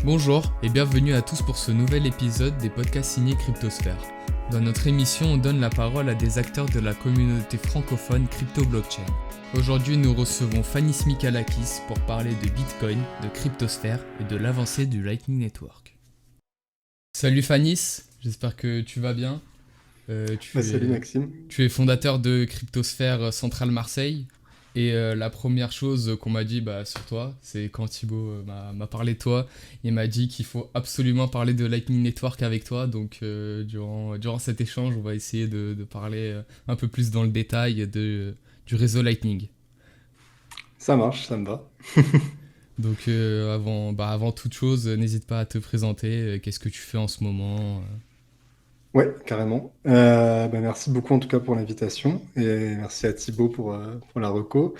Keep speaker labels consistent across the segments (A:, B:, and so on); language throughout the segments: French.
A: Bonjour et bienvenue à tous pour ce nouvel épisode des podcasts signés Cryptosphère. Dans notre émission, on donne la parole à des acteurs de la communauté francophone crypto-blockchain. Aujourd'hui, nous recevons Fannis Mikalakis pour parler de Bitcoin, de Cryptosphère et de l'avancée du Lightning Network. Salut Fannis, j'espère que tu vas bien.
B: Salut Maxime.
A: Tu es fondateur de Cryptosphère Centrale Marseille. Et la première chose qu'on m'a dit sur toi, c'est quand Thibaut m'a parlé de toi, il m'a dit qu'il faut absolument parler de Lightning Network avec toi. Donc durant cet échange, on va essayer de parler un peu plus dans le détail du réseau Lightning.
B: Ça marche, ça me va.
A: Donc avant toute chose, n'hésite pas à te présenter. Qu'est-ce que tu fais en ce moment?
B: Ouais, carrément. Merci beaucoup en tout cas pour l'invitation et merci à Thibaut pour la reco.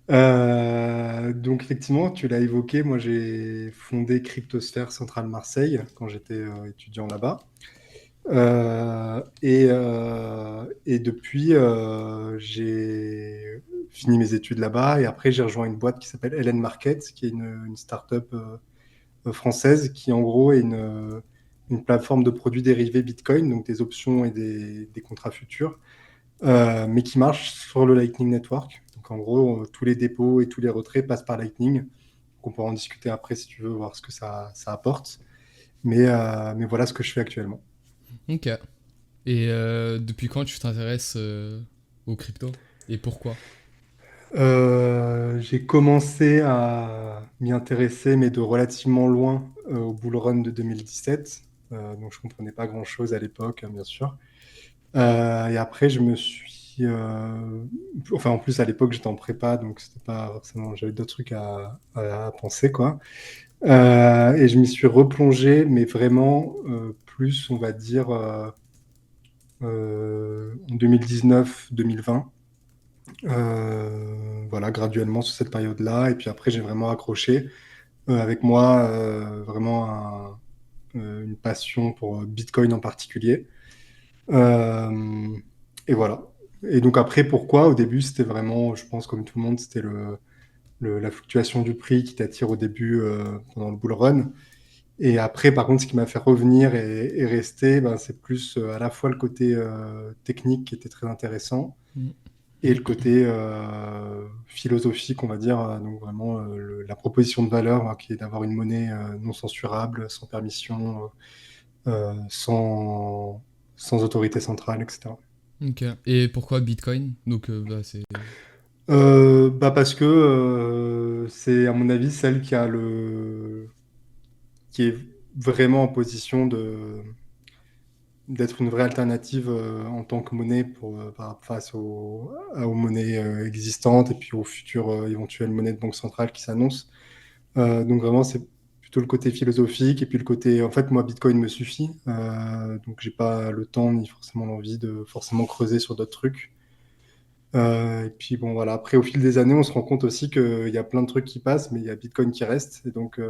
B: Donc effectivement, tu l'as évoqué, moi j'ai fondé Cryptosphère Centrale Marseille quand j'étais étudiant là-bas. Et depuis, j'ai fini mes études là-bas et après j'ai rejoint une boîte qui s'appelle LN Market, qui est une start-up française qui en gros est une plateforme de produits dérivés Bitcoin, donc des options et des contrats futurs, mais qui marche sur le Lightning Network. Donc en gros, tous les dépôts et tous les retraits passent par Lightning. Donc, on pourra en discuter après si tu veux, voir ce que ça apporte. Mais voilà ce que je fais actuellement.
A: Ok. Et depuis quand tu t'intéresses aux cryptos? Et pourquoi?
B: J'ai commencé à m'y intéresser, mais de relativement loin, au bull run de 2017. Donc je comprenais pas grand-chose à l'époque, hein, bien sûr. Et après, je me suis. Enfin, en plus, à l'époque, j'étais en prépa, donc c'était pas forcément. J'avais d'autres trucs à penser, quoi. Et je m'y suis replongé, mais vraiment plus, on va dire, en 2019-2020. Voilà, graduellement sur cette période-là. Et puis après, j'ai vraiment accroché. Avec moi, vraiment une passion pour Bitcoin en particulier. Euh, et voilà. Et donc après, pourquoi? Au début, c'était vraiment, je pense, comme tout le monde, c'était la fluctuation du prix qui t'attire au début pendant le bull run. Et après, par contre, ce qui m'a fait revenir et rester, ben, c'est plus à la fois le côté technique qui était très intéressant et le côté philosophique, on va dire. Donc vraiment, la proposition de valeur, hein, qui est d'avoir une monnaie non censurable, sans permission, sans autorité centrale, etc.
A: Ok. Et pourquoi Bitcoin? Donc, c'est.
B: Parce que c'est, à mon avis, celle qui est vraiment en position d'être une vraie alternative en tant que monnaie face aux monnaies existantes et puis aux futures éventuelles monnaies de banque centrale qui s'annoncent. Donc vraiment, c'est plutôt le côté philosophique et puis le côté, en fait, moi, Bitcoin me suffit. Donc j'ai pas le temps ni forcément l'envie de forcément creuser sur d'autres trucs. Et puis bon, voilà. Après, au fil des années, on se rend compte aussi qu'il y a plein de trucs qui passent, mais il y a Bitcoin qui reste. Et donc,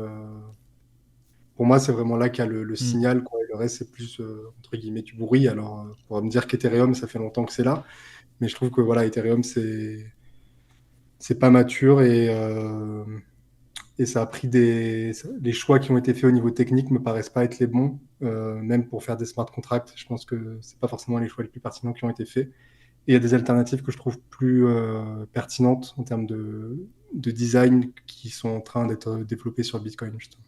B: pour moi, c'est vraiment là qu'il y a le
A: Hmm.
B: signal, quoi. Et le reste, c'est plus, entre guillemets, du bruit. Alors, on pourra me dire qu'Ethereum, ça fait longtemps que c'est là. Mais je trouve que, voilà, Ethereum, c'est pas mature et ça a pris les choix qui ont été faits au niveau technique me paraissent pas être les bons. Même pour faire des smart contracts, je pense que c'est pas forcément les choix les plus pertinents qui ont été faits. Et il y a des alternatives que je trouve plus pertinentes en termes de design qui sont en train d'être développées sur Bitcoin, justement.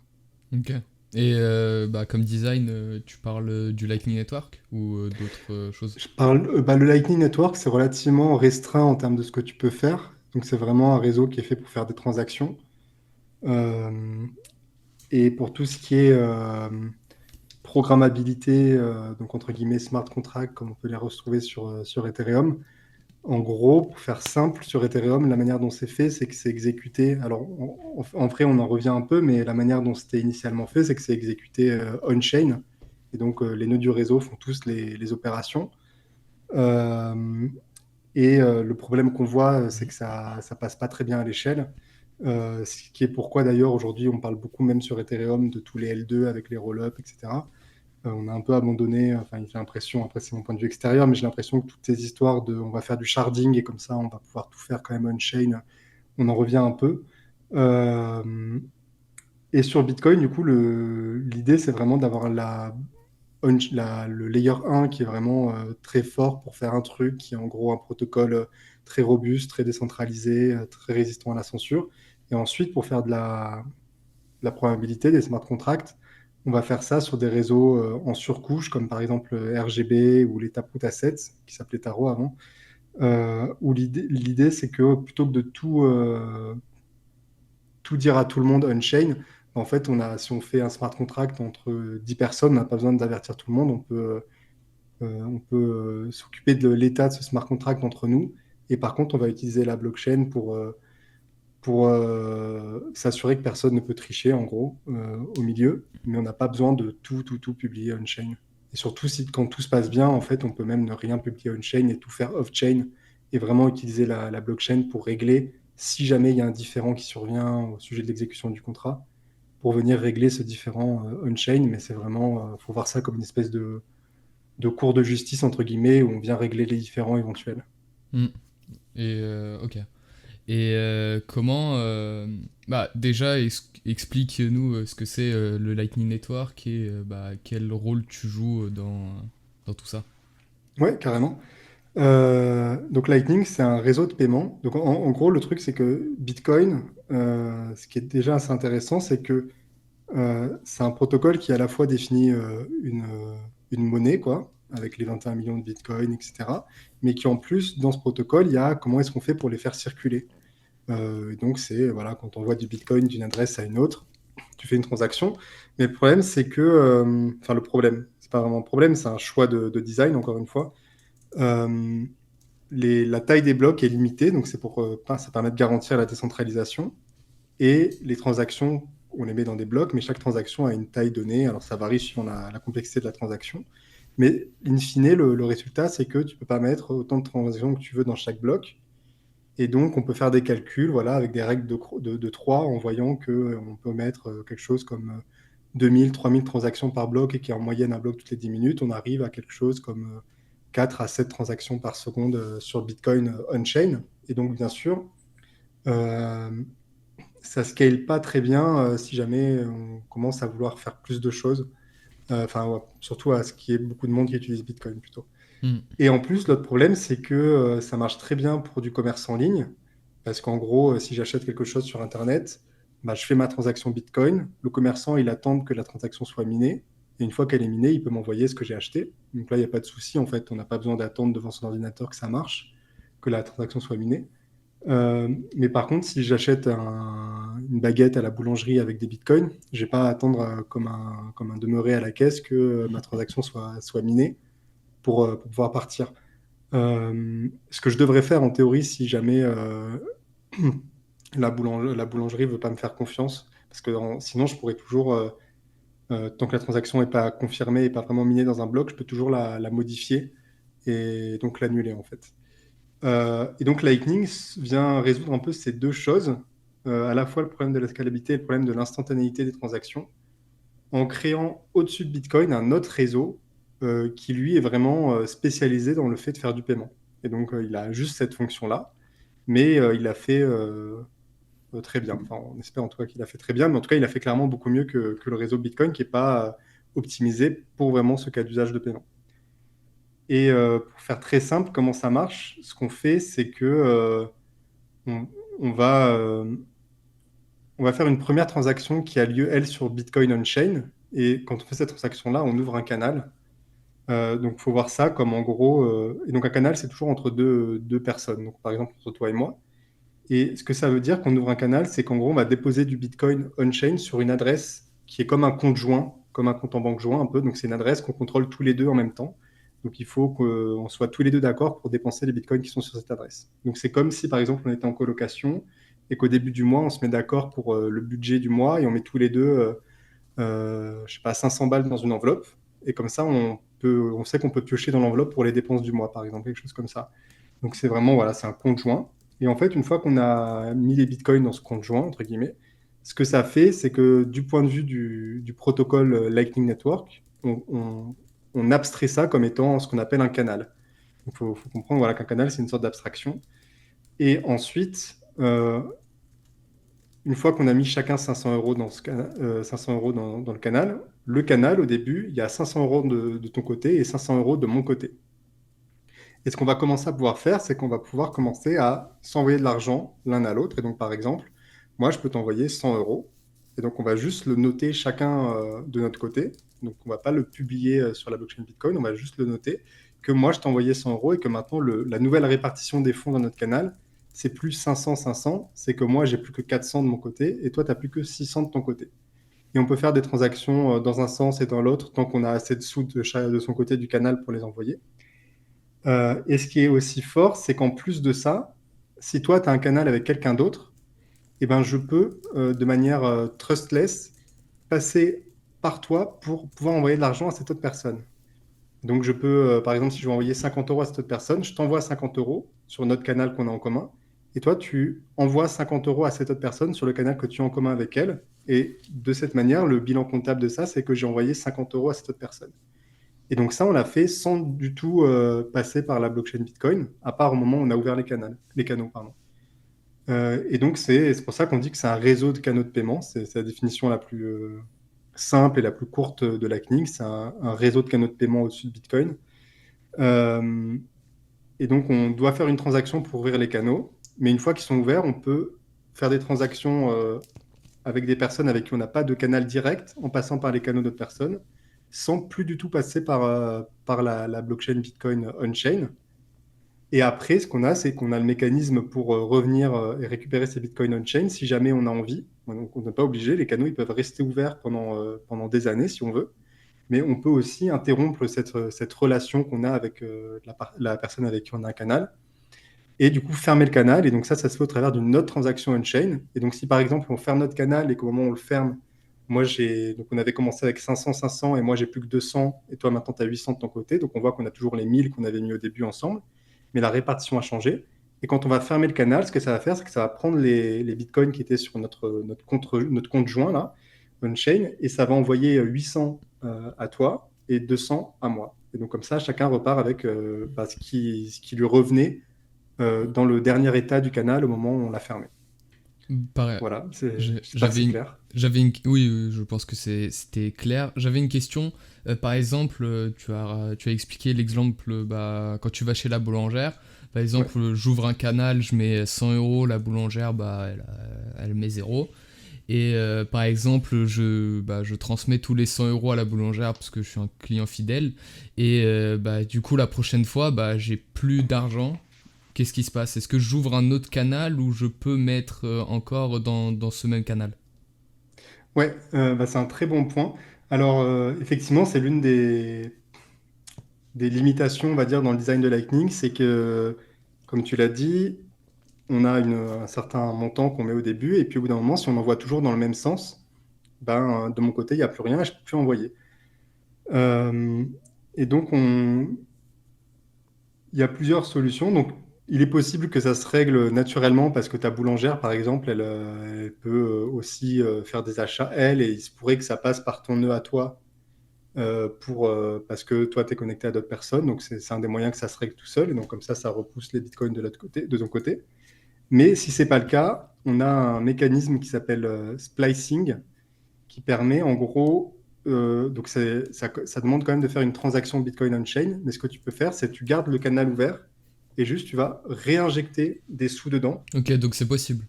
A: Ok. Et comme design, tu parles du Lightning Network ou d'autres choses?
B: Le Lightning Network, c'est relativement restreint en termes de ce que tu peux faire. Donc, c'est vraiment un réseau qui est fait pour faire des transactions. Euh, et pour tout ce qui est programmabilité, donc entre guillemets smart contract, comme on peut les retrouver sur Ethereum, en gros, pour faire simple, sur Ethereum, la manière dont c'est fait, c'est que c'est exécuté. Alors, en vrai, on en revient un peu, mais la manière dont c'était initialement fait, c'est que c'est exécuté on-chain. Et donc, les nœuds du réseau font tous les opérations. Euh, le problème qu'on voit, c'est que ça passe pas très bien à l'échelle. Ce qui est pourquoi d'ailleurs aujourd'hui on parle beaucoup même sur Ethereum de tous les L2 avec les roll-up, etc. On a un peu abandonné, enfin j'ai l'impression, après c'est mon point de vue extérieur, mais j'ai l'impression que toutes ces histoires de on va faire du sharding et comme ça on va pouvoir tout faire quand même on-chain, on en revient un peu. Euh, Et sur Bitcoin, du coup, l'idée, c'est vraiment d'avoir le layer 1 qui est vraiment très fort pour faire un truc qui est en gros un protocole très robuste, très décentralisé, très résistant à la censure. Et ensuite, pour faire de la probabilité des smart contracts, on va faire ça sur des réseaux en surcouche, comme par exemple RGB ou les Taproot Assets, qui s'appelait Taro avant, où l'idée, c'est que plutôt que de tout dire à tout le monde on-chain, en fait, si on fait un smart contract entre 10 personnes, on n'a pas besoin d'avertir tout le monde, on peut s'occuper de l'état de ce smart contract entre nous. Et par contre, on va utiliser la blockchain pour s'assurer que personne ne peut tricher, en gros, au milieu. Mais on n'a pas besoin de tout publier on-chain. Et surtout, quand tout se passe bien, en fait, on peut même ne rien publier on-chain et tout faire off-chain et vraiment utiliser la blockchain pour régler si jamais il y a un différend qui survient au sujet de l'exécution du contrat, pour venir régler ce différend on-chain. Mais c'est vraiment, faut voir ça comme une espèce de cours de justice, entre guillemets, où on vient régler les différends éventuels.
A: Mm. Et ok. Et comment... bah, déjà, explique-nous ce que c'est le Lightning Network et bah, quel rôle tu joues dans tout ça.
B: Ouais, carrément. Donc Lightning, c'est un réseau de paiement. Donc en gros, le truc, c'est que Bitcoin, ce qui est déjà assez intéressant, c'est que c'est un protocole qui à la fois définit une monnaie, quoi, avec les 21 millions de Bitcoin, etc. Mais qui en plus, dans ce protocole, il y a comment est-ce qu'on fait pour les faire circuler. Et donc c'est, voilà, quand on envoie du Bitcoin d'une adresse à une autre, tu fais une transaction. Mais le problème, c'est que, enfin le problème, c'est pas vraiment un problème, c'est un choix de design, encore une fois. Euh, la taille des blocs est limitée, donc ça permet de garantir la décentralisation. Et les transactions, on les met dans des blocs, mais chaque transaction a une taille donnée. Alors ça varie suivant la complexité de la transaction. Mais in fine, le résultat, c'est que tu ne peux pas mettre autant de transactions que tu veux dans chaque bloc. Et donc, on peut faire des calculs, voilà, avec des règles de 3, en voyant qu'on peut mettre quelque chose comme 2000, 3000 transactions par bloc et qui est en moyenne un bloc toutes les 10 minutes. On arrive à quelque chose comme 4 à 7 transactions par seconde sur Bitcoin on-chain. Et donc, bien sûr, euh, ça scale pas très bien si jamais on commence à vouloir faire plus de choses. Enfin, ouais, surtout à ce qui est beaucoup de monde qui utilise Bitcoin plutôt.
A: Mm.
B: Et en plus, l'autre problème, c'est que ça marche très bien pour du commerce en ligne. Parce qu'en gros, si j'achète quelque chose sur Internet, bah, je fais ma transaction Bitcoin. Le commerçant, il attend que la transaction soit minée. Et une fois qu'elle est minée, il peut m'envoyer ce que j'ai acheté. Donc là, il n'y a pas de souci. En fait, on n'a pas besoin d'attendre devant son ordinateur que ça marche, que la transaction soit minée. Mais par contre, si j'achète une baguette à la boulangerie avec des bitcoins, je n'ai pas à attendre comme un demeuré à la caisse que ma transaction soit minée pour pouvoir partir. Ce que je devrais faire en théorie si jamais la boulangerie ne veut pas me faire confiance, parce que sinon je pourrais toujours, tant que la transaction n'est pas confirmée et pas vraiment minée dans un bloc, je peux toujours la modifier et donc l'annuler en fait. Et donc Lightning vient résoudre un peu ces deux choses, à la fois le problème de la scalabilité et le problème de l'instantanéité des transactions, en créant au-dessus de Bitcoin un autre réseau qui lui est vraiment spécialisé dans le fait de faire du paiement. Et donc il a juste cette fonction-là, mais il l'a fait très bien. Enfin, on espère en tout cas qu'il a fait très bien, mais en tout cas il a fait clairement beaucoup mieux que le réseau Bitcoin qui n'est pas optimisé pour vraiment ce cas d'usage de paiement. Et pour faire très simple, comment ça marche? Ce qu'on fait, c'est que on, on va, on va faire une première transaction qui a lieu, elle, sur Bitcoin on-chain. Et quand on fait cette transaction-là, on ouvre un canal. Donc, il faut voir ça comme en gros. Et donc, un canal, c'est toujours entre deux personnes. Donc, par exemple, entre toi et moi. Et ce que ça veut dire qu'on ouvre un canal, c'est qu'en gros, on va déposer du Bitcoin on-chain sur une adresse qui est comme un compte joint, comme un compte en banque joint un peu. Donc, c'est une adresse qu'on contrôle tous les deux en même temps. Donc, il faut qu'on soit tous les deux d'accord pour dépenser les Bitcoins qui sont sur cette adresse. Donc, c'est comme si, par exemple, on était en colocation et qu'au début du mois, on se met d'accord pour le budget du mois et on met tous les deux, je sais pas, 500 balles dans une enveloppe. Et comme ça, on sait qu'on peut piocher dans l'enveloppe pour les dépenses du mois, par exemple, quelque chose comme ça. Donc, c'est vraiment, voilà, c'est un compte joint. Et en fait, une fois qu'on a mis les bitcoins dans ce compte joint, entre guillemets, ce que ça fait, c'est que du point de vue du protocole Lightning Network, on abstrait ça comme étant ce qu'on appelle un canal. Il faut comprendre voilà, qu'un canal, c'est une sorte d'abstraction. Et ensuite, une fois qu'on a mis chacun 500 € 500 € dans le canal, au début, il y a 500 € de ton côté et 500 € de mon côté. Et ce qu'on va commencer à pouvoir faire, c'est qu'on va pouvoir commencer à s'envoyer de l'argent l'un à l'autre. Et donc, par exemple, moi, je peux t'envoyer 100 €. Et donc, on va juste le noter chacun de notre côté. Donc, on ne va pas le publier sur la blockchain Bitcoin, on va juste le noter que moi, je t'ai envoyé 100 € et que maintenant, la nouvelle répartition des fonds dans notre canal, c'est plus 500-500, c'est que moi, j'ai plus que 400 de mon côté et toi, tu n'as plus que 600 de ton côté. Et on peut faire des transactions dans un sens et dans l'autre tant qu'on a assez de sous de son côté du canal pour les envoyer. Et ce qui est aussi fort, c'est qu'en plus de ça, si toi, tu as un canal avec quelqu'un d'autre, eh ben, je peux, de manière trustless, passer par toi pour pouvoir envoyer de l'argent à cette autre personne. Donc, je peux, par exemple, si je veux envoyer 50 € à cette autre personne, je t'envoie 50 € sur notre canal qu'on a en commun. Et toi, tu envoies 50 € à cette autre personne sur le canal que tu as en commun avec elle. Et de cette manière, le bilan comptable de ça, c'est que j'ai envoyé 50 € à cette autre personne. Et donc ça, on l'a fait sans du tout passer par la blockchain Bitcoin, à part au moment où on a ouvert les canaux. Pardon. Et donc c'est pour ça qu'on dit que c'est un réseau de canaux de paiement. C'est la définition la plus simple et la plus courte de Lightning. C'est un réseau de canaux de paiement au-dessus de Bitcoin. Et donc on doit faire une transaction pour ouvrir les canaux. Mais une fois qu'ils sont ouverts, on peut faire des transactions avec des personnes avec qui on n'a pas de canal direct, en passant par les canaux d'autres personnes, sans plus du tout passer par la blockchain Bitcoin on-chain. Et après, ce qu'on a, c'est qu'on a le mécanisme pour revenir et récupérer ces Bitcoins on-chain si jamais on a envie. Donc, on n'est pas obligé. Les canaux, ils peuvent rester ouverts pendant des années si on veut. Mais on peut aussi interrompre cette relation qu'on a avec la personne avec qui on a un canal. Et du coup, fermer le canal. Et donc ça se fait au travers d'une autre transaction on-chain. Et donc, si par exemple, on ferme notre canal et qu'au moment où on le ferme, donc on avait commencé avec 500 et moi j'ai plus que 200 et toi maintenant tu as 800 de ton côté. Donc on voit qu'on a toujours les 1000 qu'on avait mis au début ensemble, mais la répartition a changé. Et quand on va fermer le canal, ce que ça va faire, c'est que ça va prendre les bitcoins qui étaient sur notre compte joint là, on-chain, et ça va envoyer 800 à toi et 200 à moi. Et donc comme ça, chacun repart avec ce qui lui revenait dans le dernier état du canal au moment où on l'a fermé.
A: Pareil.
B: Voilà, j'espère que
A: J'avais
B: c'est
A: une,
B: clair.
A: oui, je pense que c'était clair. J'avais une question. Par exemple, tu as expliqué l'exemple, quand tu vas chez la boulangère. Par
B: Ouais.
A: exemple, j'ouvre un canal, je mets 100 €, la boulangère, elle met 0. Et par exemple, je transmets tous les 100 € à la boulangère parce que je suis un client fidèle. Et du coup, la prochaine fois, j'ai plus d'argent. Qu'est-ce qui se passe? Est-ce que j'ouvre un autre canal ou je peux mettre encore dans ce même canal?
B: Ouais, c'est un très bon point. Alors, effectivement, c'est l'une des limitations, on va dire, dans le design de Lightning, c'est que, comme tu l'as dit, on a un certain montant qu'on met au début, et puis au bout d'un moment, si on envoie toujours dans le même sens, de mon côté, il n'y a plus rien et je ne peux plus envoyer. Euh, et donc, il y a plusieurs solutions. Donc, il est possible que ça se règle naturellement parce que ta boulangère, par exemple, elle peut aussi faire des achats, elle, et il se pourrait que ça passe par ton nœud à toi parce que toi, tu es connecté à d'autres personnes. Donc, c'est un des moyens que ça se règle tout seul. Et donc, comme ça repousse les bitcoins de l'autre côté, de ton côté. Mais si c'est pas le cas, on a un mécanisme qui s'appelle splicing qui permet, en gros, donc ça demande quand même de faire une transaction Bitcoin on-chain. Mais ce que tu peux faire, c'est que tu gardes le canal ouvert et juste tu vas réinjecter des sous dedans.
A: Ok, donc c'est possible.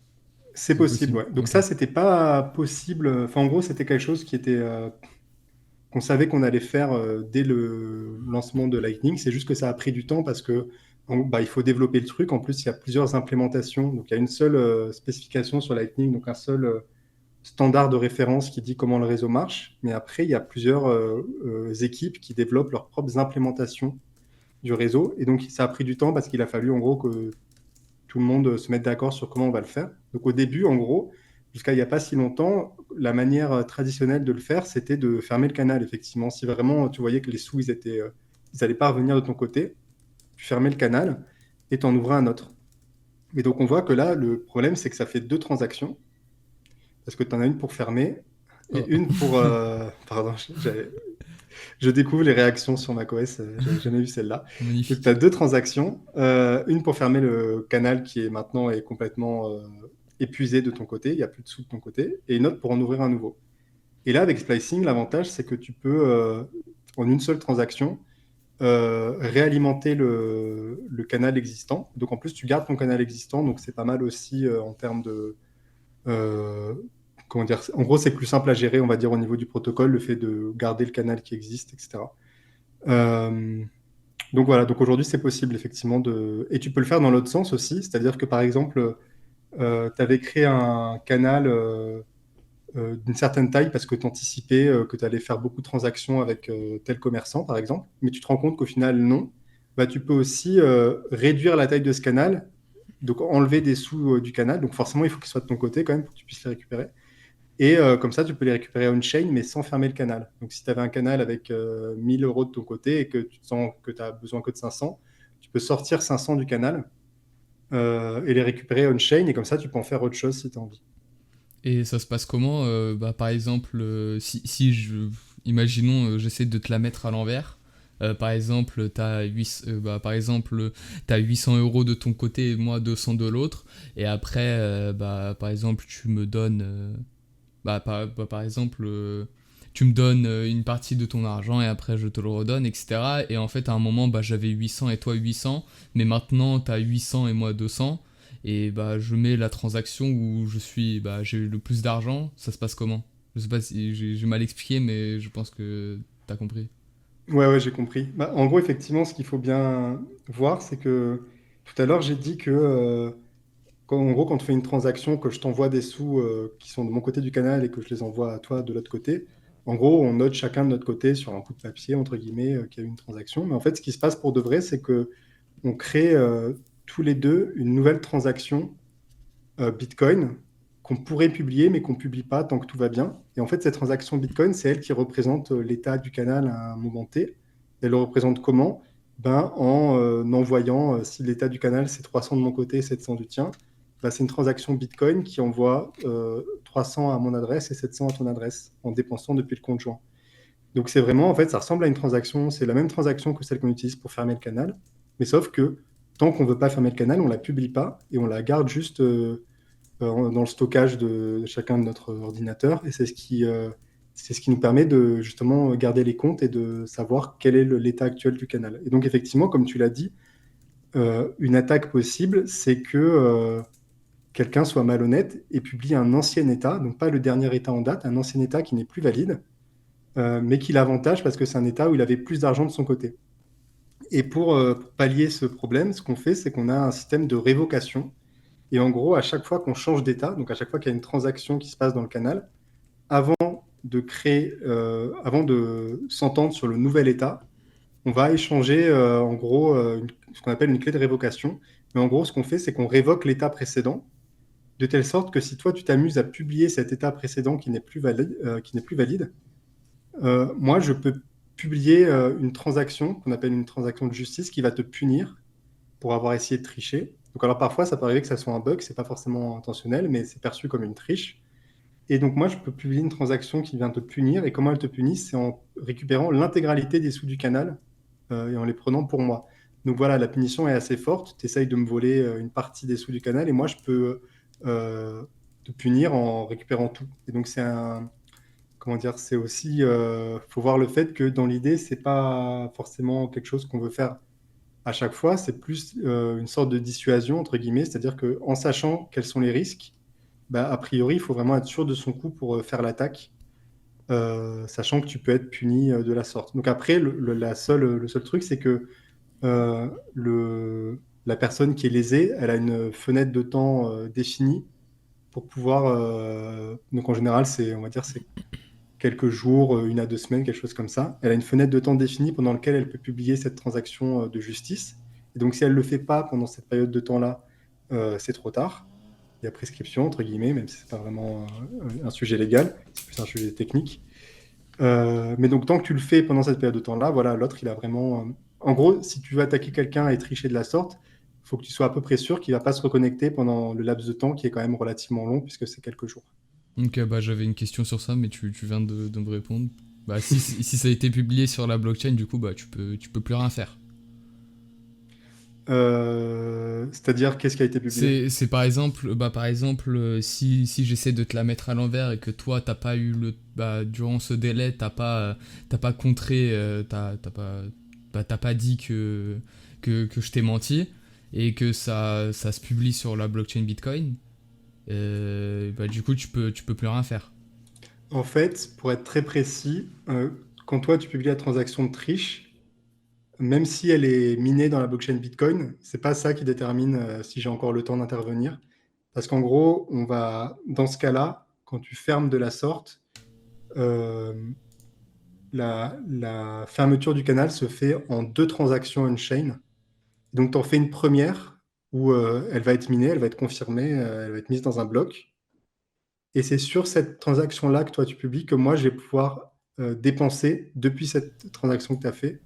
B: C'est
A: C'est
B: possible,
A: possible.
B: ouais. Donc
A: Ok.
B: ça, c'était pas possible. Enfin, en gros, c'était quelque chose qui était qu'on savait qu'on allait faire dès le lancement de Lightning. C'est juste que ça a pris du temps parce que il faut développer le truc. En plus, il y a plusieurs implémentations. Donc, il y a une seule spécification sur Lightning, donc un seul standard de référence qui dit comment le réseau marche. Mais après, il y a plusieurs équipes qui développent leurs propres implémentations du réseau. Et donc, ça a pris du temps parce qu'il a fallu, en gros, que tout le monde se mette d'accord sur comment on va le faire. Donc, au début, en gros, jusqu'à il n'y a pas si longtemps, la manière traditionnelle de le faire, c'était de fermer le canal, effectivement. Si vraiment tu voyais que les sous, ils n'allaient pas revenir de ton côté, tu fermais le canal et tu en ouvrais un autre. Mais donc, on voit que là, le problème, c'est que ça fait deux transactions, parce que tu en as une pour fermer et
A: Oh.
B: une pour... pardon, je découvre les réactions sur macOS, j'avais jamais vu celle-là. Donc, tu
A: Magnifique.
B: as deux transactions, une pour fermer le canal qui est maintenant est complètement épuisé de ton côté, il n'y a plus de sous de ton côté, et une autre pour en ouvrir un nouveau. Et là, avec splicing, l'avantage, c'est que tu peux, en une seule transaction, réalimenter le canal existant. Donc en plus, tu gardes ton canal existant, donc c'est pas mal aussi en termes de... euh, comment dire? En gros, c'est plus simple à gérer, on va dire, au niveau du protocole, le fait de garder le canal qui existe, etc. Euh, donc voilà, donc aujourd'hui, c'est possible, effectivement, de... Et tu peux le faire dans l'autre sens aussi, c'est-à-dire que, par exemple, tu avais créé un canal d'une certaine taille parce que tu anticipais que tu allais faire beaucoup de transactions avec tel commerçant, par exemple, mais tu te rends compte qu'au final, non. Bah, tu peux aussi réduire la taille de ce canal, donc enlever des sous du canal. Donc forcément, il faut qu'il soit de ton côté quand même pour que tu puisses les récupérer. Et comme ça, tu peux les récupérer on-chain, mais sans fermer le canal. Donc si tu avais un canal avec 1000 euros de ton côté et que tu sens que tu as besoin que de 500, tu peux sortir 500 du canal et les récupérer on-chain, et comme ça, tu peux en faire autre chose si tu as envie.
A: Et ça se passe comment par exemple, imaginons, j'essaie de te la mettre à l'envers. Par exemple, t'as 800 euros de ton côté et moi 200 de l'autre. Et après, par exemple, tu me donnes... par exemple, tu me donnes une partie de ton argent et après je te le redonne, etc. Et en fait, à un moment, j'avais 800 et toi 800. Mais maintenant, t'as 800 et moi 200. Et je mets la transaction où j'ai eu le plus d'argent. Ça se passe comment? Je sais pas si j'ai mal expliqué, mais je pense que t'as compris.
B: Ouais, ouais, j'ai compris. Bah, en gros, effectivement, ce qu'il faut bien voir, c'est que tout à l'heure, j'ai dit que en gros, quand tu fais une transaction, que je t'envoie des sous qui sont de mon côté du canal et que je les envoie à toi de l'autre côté, en gros, on note chacun de notre côté sur un bout de papier, entre guillemets, qu'il y a eu une transaction. Mais en fait, ce qui se passe pour de vrai, c'est que on crée tous les deux une nouvelle transaction Bitcoin qu'on pourrait publier, mais qu'on ne publie pas tant que tout va bien. Et en fait, cette transaction Bitcoin, c'est elle qui représente l'état du canal à un moment T. Elle le représente comment? En envoyant, si l'état du canal, c'est 300 de mon côté, 700 du tien, c'est une transaction Bitcoin qui envoie 300 à mon adresse et 700 à ton adresse en dépensant depuis le compte joint. Donc c'est vraiment, en fait, ça ressemble à une transaction, c'est la même transaction que celle qu'on utilise pour fermer le canal, mais sauf que tant qu'on ne veut pas fermer le canal, on ne la publie pas et on la garde juste dans le stockage de chacun de notre ordinateur. Et c'est ce qui nous permet de justement garder les comptes et de savoir quel est l'état actuel du canal. Et donc effectivement, comme tu l'as dit, une attaque possible, c'est que quelqu'un soit malhonnête et publie un ancien état, donc pas le dernier état en date, un ancien état qui n'est plus valide, mais qui l'avantage parce que c'est un état où il avait plus d'argent de son côté. Et pour pallier ce problème, ce qu'on fait, c'est qu'on a un système de révocation. Et en gros, à chaque fois qu'on change d'état, donc à chaque fois qu'il y a une transaction qui se passe dans le canal, avant avant de s'entendre sur le nouvel état, on va échanger en gros ce qu'on appelle une clé de révocation. Mais en gros, ce qu'on fait, c'est qu'on révoque l'état précédent, de telle sorte que si toi tu t'amuses à publier cet état précédent qui n'est plus valide, moi je peux publier une transaction qu'on appelle une transaction de justice qui va te punir pour avoir essayé de tricher. Donc alors parfois ça peut arriver que ça soit un bug, c'est pas forcément intentionnel, mais c'est perçu comme une triche. Et donc moi je peux publier une transaction qui vient te punir, et comment elle te punit, c'est en récupérant l'intégralité des sous du canal et en les prenant pour moi. Donc voilà, la punition est assez forte, tu essayes de me voler une partie des sous du canal, et moi je peux te punir en récupérant tout. Et donc c'est un... Comment dire, c'est aussi, faut voir le fait que dans l'idée, c'est pas forcément quelque chose qu'on veut faire à chaque fois, c'est plus une sorte de dissuasion, entre guillemets, c'est-à-dire qu'en sachant quels sont les risques, a priori, il faut vraiment être sûr de son coup pour faire l'attaque, sachant que tu peux être puni de la sorte. Donc après, le seul truc, c'est que euh, la personne qui est lésée, elle a une fenêtre de temps définie pour pouvoir... donc en général, on va dire, c'est quelques jours, 1 à 2 semaines, quelque chose comme ça. Elle a une fenêtre de temps définie pendant laquelle elle peut publier cette transaction de justice. Et donc, si elle ne le fait pas pendant cette période de temps-là, c'est trop tard. Il y a prescription, entre guillemets, même si ce n'est pas vraiment un sujet légal, c'est plus un sujet technique. Mais donc, tant que tu le fais pendant cette période de temps-là, voilà, l'autre, il a vraiment... En gros, si tu veux attaquer quelqu'un et tricher de la sorte, il faut que tu sois à peu près sûr qu'il ne va pas se reconnecter pendant le laps de temps qui est quand même relativement long, puisque c'est quelques jours.
A: Donc j'avais une question sur ça, mais tu viens de me répondre. Si ça a été publié sur la blockchain, du coup, tu peux plus rien faire.
B: C'est-à-dire, qu'est-ce qui a été publié?
A: C'est par exemple, si j'essaie de te la mettre à l'envers et que toi, t'as pas eu durant ce délai, t'as pas contré, t'as pas dit que je t'ai menti et que ça se publie sur la blockchain Bitcoin, du coup, tu peux plus rien faire.
B: En fait, pour être très précis, quand toi, tu publies la transaction de triche, même si elle est minée dans la blockchain Bitcoin, c'est pas ça qui détermine si j'ai encore le temps d'intervenir. Parce qu'en gros, dans ce cas-là, quand tu fermes de la sorte, euh, la fermeture du canal se fait en deux transactions on-chain. Donc, tu en fais une première où elle va être minée, elle va être confirmée, elle va être mise dans un bloc. Et c'est sur cette transaction-là que toi, tu publies que moi, je vais pouvoir dépenser depuis cette transaction que tu as fait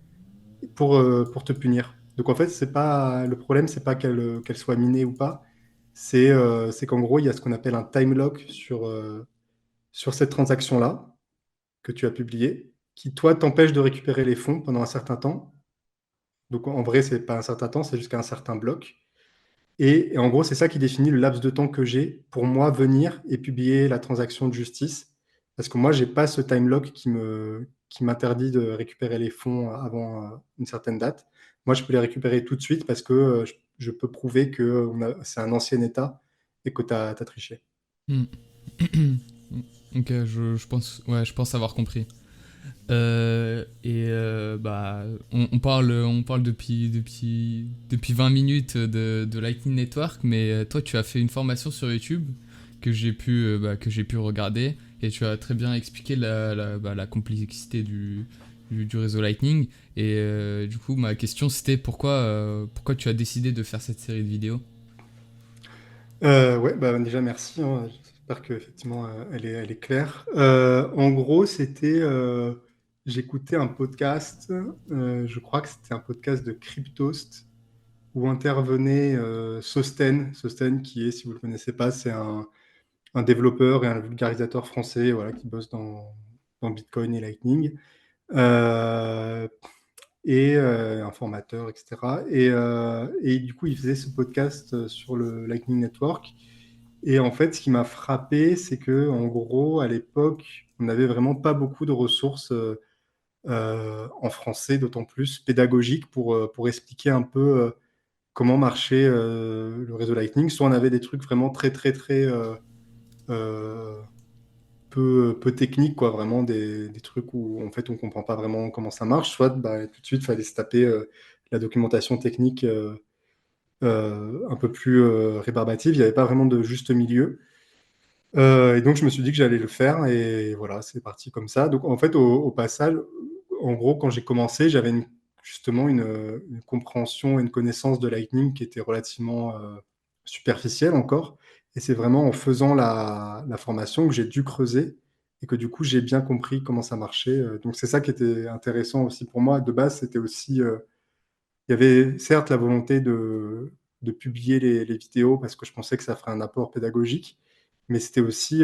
B: pour te punir. Donc, en fait, c'est pas, le problème, c'est pas qu'elle soit minée ou pas. C'est qu'en gros, il y a ce qu'on appelle un time lock sur cette transaction-là que tu as publiée, qui, toi, t'empêche de récupérer les fonds pendant un certain temps. Donc, en vrai, c'est pas un certain temps, c'est jusqu'à un certain bloc. Et en gros, c'est ça qui définit le laps de temps que j'ai pour moi venir et publier la transaction de justice. Parce que moi, j'ai pas ce time lock qui m'interdit de récupérer les fonds avant une certaine date. Moi, je peux les récupérer tout de suite parce que je peux prouver que c'est un ancien état et que tu as triché.
A: Hmm. Ok, je pense avoir compris. On parle depuis 20 minutes de Lightning Network, mais toi, tu as fait une formation sur YouTube que j'ai pu regarder et tu as très bien expliqué la complexité du réseau Lightning. Et du coup, ma question c'était pourquoi tu as décidé de faire cette série de vidéos.
B: Ouais, bah, déjà merci, hein. J'espère qu'effectivement elle est claire. En gros, j'écoutais un podcast, je crois que c'était un podcast de Cryptost où intervenait Sosten. Sosten qui est, si vous ne le connaissez pas, c'est un développeur et un vulgarisateur français, voilà, qui bosse dans Bitcoin et Lightning. Euh, et un formateur, etc. Et du coup, il faisait ce podcast sur le Lightning Network. Et en fait, ce qui m'a frappé, c'est que en gros, à l'époque, on n'avait vraiment pas beaucoup de ressources en français, d'autant plus pédagogiques pour expliquer un peu comment marchait le réseau Lightning. Soit on avait des trucs vraiment très, très, très euh, peu techniques, quoi, vraiment des trucs où en fait on comprend pas vraiment comment ça marche. Soit bah, tout de suite, il fallait se taper la documentation technique un peu plus rébarbative. Il n'y avait pas vraiment de juste milieu. Et donc, je me suis dit que j'allais le faire et voilà, c'est parti comme ça. Donc, en fait, au passage, en gros, quand j'ai commencé, j'avais justement une compréhension et une connaissance de Lightning qui était relativement superficielle encore. Et c'est vraiment en faisant la formation que j'ai dû creuser et que du coup, j'ai bien compris comment ça marchait. Donc, c'est ça qui était intéressant aussi pour moi. De base, c'était aussi, il y avait certes la volonté de publier les vidéos parce que je pensais que ça ferait un apport pédagogique, mais c'était aussi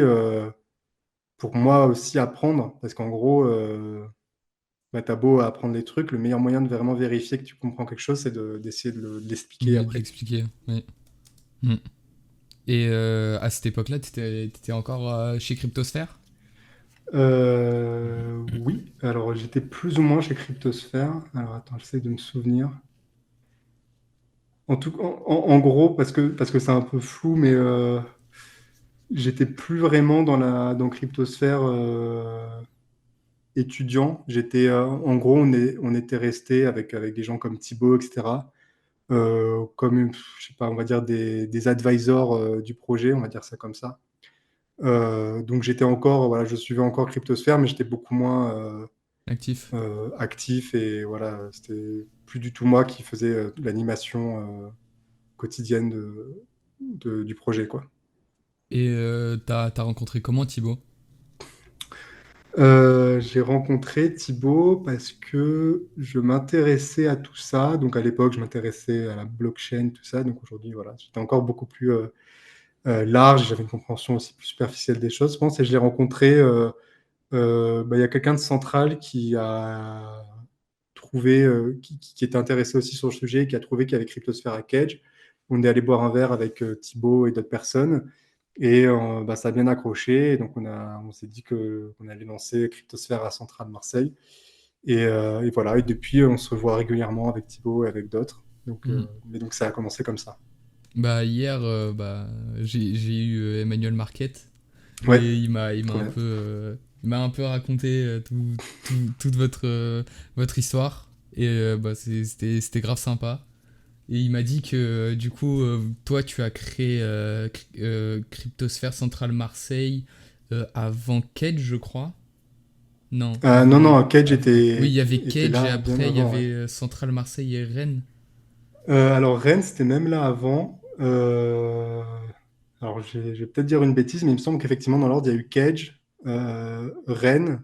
B: pour moi aussi apprendre, parce qu'en gros, bah, t'as beau apprendre les trucs, le meilleur moyen de vraiment vérifier que tu comprends quelque chose, c'est d'essayer de l'expliquer
A: Oui, de
B: après.
A: l'expliquer. Oui. Hmm. Et à cette époque-là, t'étais encore chez Cryptosphère.
B: Oui, alors j'étais plus ou moins chez Cryptosphère. Alors attends, j'essaie de me souvenir. En gros, parce que c'est un peu flou, mais j'étais plus vraiment dans Cryptosphère étudiant. En gros, on était resté avec des gens comme Thibaut, etc. Comme, je sais pas, on va dire des advisors du projet, on va dire ça comme ça. Donc j'étais encore, voilà, je suivais encore Cryptosphère, mais j'étais beaucoup moins
A: Actif.
B: actif et voilà, c'était plus du tout moi qui faisais l'animation quotidienne du projet, quoi.
A: Et t'as rencontré comment Thibaut?
B: J'ai rencontré Thibaut parce que je m'intéressais à tout ça. Donc à l'époque, je m'intéressais à la blockchain, tout ça. Donc aujourd'hui, voilà, j'étais encore beaucoup plus large. J'avais une compréhension aussi plus superficielle des choses, je pense. Et je l'ai rencontré. Bah, il y a quelqu'un de central qui a trouvé, qui était intéressé aussi sur le sujet, qui a trouvé qu'il y avait Cryptosphère à Cage. On est allé boire un verre avec Thibaut et d'autres personnes. Et ça a bien accroché. Et donc, on s'est dit qu'on allait lancer Cryptosphère à Centrale Marseille. Et voilà. Et depuis, on se revoit régulièrement avec Thibaut et avec d'autres.
A: Mm.
B: Mais donc, ça a commencé comme ça.
A: Bah hier, j'ai eu Emmanuel Marquette
B: Ouais,
A: et
B: trop bien.
A: il m'a un peu raconté toute votre histoire et c'était grave sympa. Et il m'a dit que du coup, toi, tu as créé Cryptosphère Centrale Marseille avant Cage, je crois. Non,
B: Non,
A: avant,
B: non, Cage
A: Oui, il y avait
B: était
A: Cage et
B: là bien
A: après il y
B: avant, ouais.
A: avait Centrale Marseille et Rennes.
B: Alors, Rennes, c'était même là avant. Alors, je vais peut-être dire une bêtise, mais il me semble qu'effectivement, dans l'ordre, il y a eu Cage, Rennes,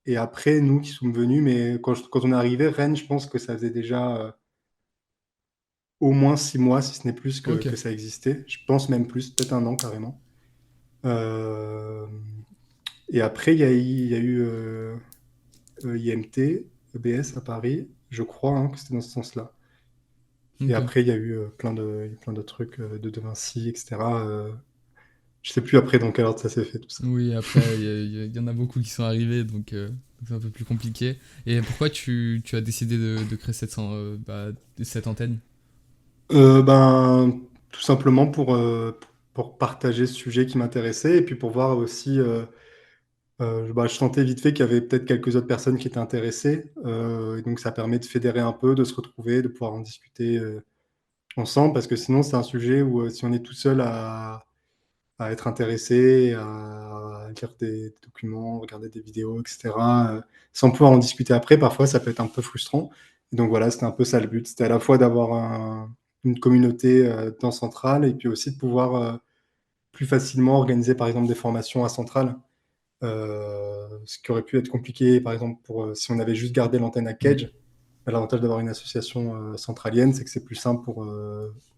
B: et après, nous qui sommes venus. Mais quand on est arrivé, Rennes, je pense que ça faisait déjà au moins 6 mois, si ce n'est plus,
A: Ok.
B: que ça existait. Je pense même plus, peut-être un an carrément. Euh, et après, il y a eu IMT, EBS à Paris, je crois hein, que c'était dans ce sens-là. Et
A: Ok.
B: après, il y a eu plein de trucs de Vinci, etc. Je sais plus après dans quel ordre ça s'est fait, tout ça.
A: Oui, après, il y en a beaucoup qui sont arrivés, donc c'est un peu plus compliqué. Et pourquoi tu as décidé de créer cette antenne?
B: Tout simplement pour partager ce sujet qui m'intéressait et puis pour voir aussi, je sentais vite fait qu'il y avait peut-être quelques autres personnes qui étaient intéressées. Et donc ça permet de fédérer un peu, de se retrouver, de pouvoir en discuter ensemble, parce que sinon c'est un sujet où si on est tout seul à être intéressé, à lire des documents, regarder des vidéos, etc., sans pouvoir en discuter après, parfois ça peut être un peu frustrant. Et donc voilà, c'était un peu ça le but. C'était à la fois d'avoir une communauté dans Centrale et puis aussi de pouvoir plus facilement organiser par exemple des formations à Centrale. Ce qui aurait pu être compliqué par exemple si on avait juste gardé l'antenne à
A: Mm.
B: Cage. L'avantage d'avoir une association centralienne, c'est que c'est plus simple pour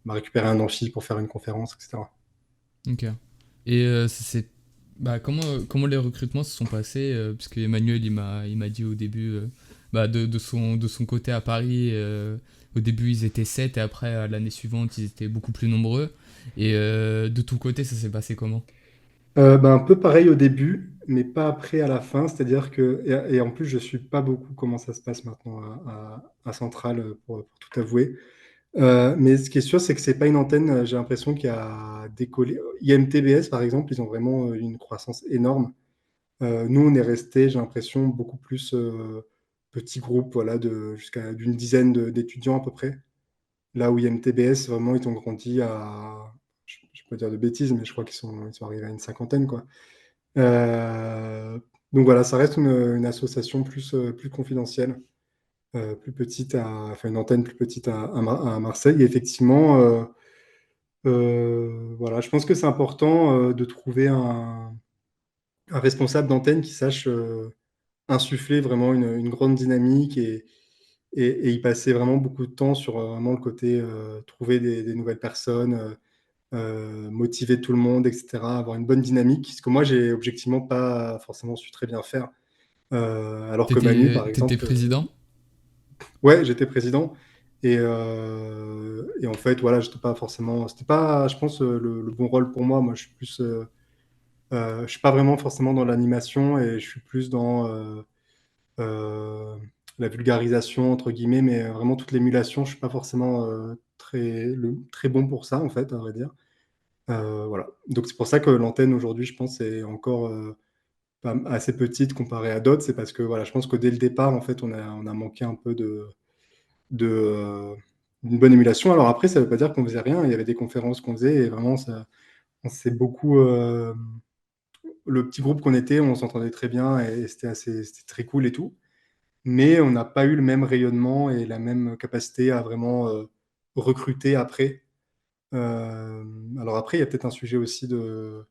B: récupérer un amphi pour faire une conférence, etc.
A: Ok. Et comment les recrutements se sont passés puisque Emmanuel il m'a dit au début de son côté à Paris au début ils étaient 7 et après à l'année suivante ils étaient beaucoup plus nombreux et de tout côté ça s'est passé comment?
B: Un peu pareil au début, mais pas après à la fin. C'est-à-dire que, et en plus, je suis pas beaucoup comment ça se passe maintenant à Centrale, pour tout avouer. Mais ce qui est sûr, c'est que c'est pas une antenne, j'ai l'impression, qui a décollé. IMTBS, par exemple, ils ont vraiment une croissance énorme. Nous, on est resté, j'ai l'impression, beaucoup plus petit groupe, voilà, jusqu'à d'une dizaine d'étudiants à peu près. Là où IMTBS, vraiment, ils ont grandi je peux pas dire de bêtises, mais je crois ils sont arrivés à une cinquantaine, quoi. Euh, donc voilà, ça reste une association plus confidentielle, plus petite, enfin une antenne plus petite à Marseille. Et effectivement, voilà, je pense que c'est important de trouver un responsable d'antenne qui sache insuffler vraiment une grande dynamique et y passer vraiment beaucoup de temps sur vraiment le côté trouver des nouvelles personnes, motiver tout le monde, etc., avoir une bonne dynamique, ce que moi, j'ai objectivement pas forcément su très bien faire. Alors que Manu, par
A: T'étais
B: exemple,
A: président?
B: ouais, j'étais président. Et en fait, voilà, j'étais pas forcément. C'était pas, je pense, le bon rôle pour moi. Moi, je suis plus. Je suis pas vraiment forcément dans l'animation et je suis plus dans euh, la vulgarisation, entre guillemets, mais vraiment toute l'émulation, je suis pas forcément très bon pour ça, en fait, à vrai dire. Voilà. Donc c'est pour ça que l'antenne aujourd'hui, je pense, est encore assez petite comparée à d'autres. C'est parce que voilà, je pense que dès le départ, en fait, on a manqué un peu de, euh, d'une bonne émulation. Alors après, ça ne veut pas dire qu'on faisait rien. Il y avait des conférences qu'on faisait et vraiment, on s'est beaucoup. Le petit groupe qu'on était, on s'entendait très bien et c'était très cool et tout. Mais on n'a pas eu le même rayonnement et la même capacité à vraiment recruter après. Alors après, il y a peut-être un sujet aussi de,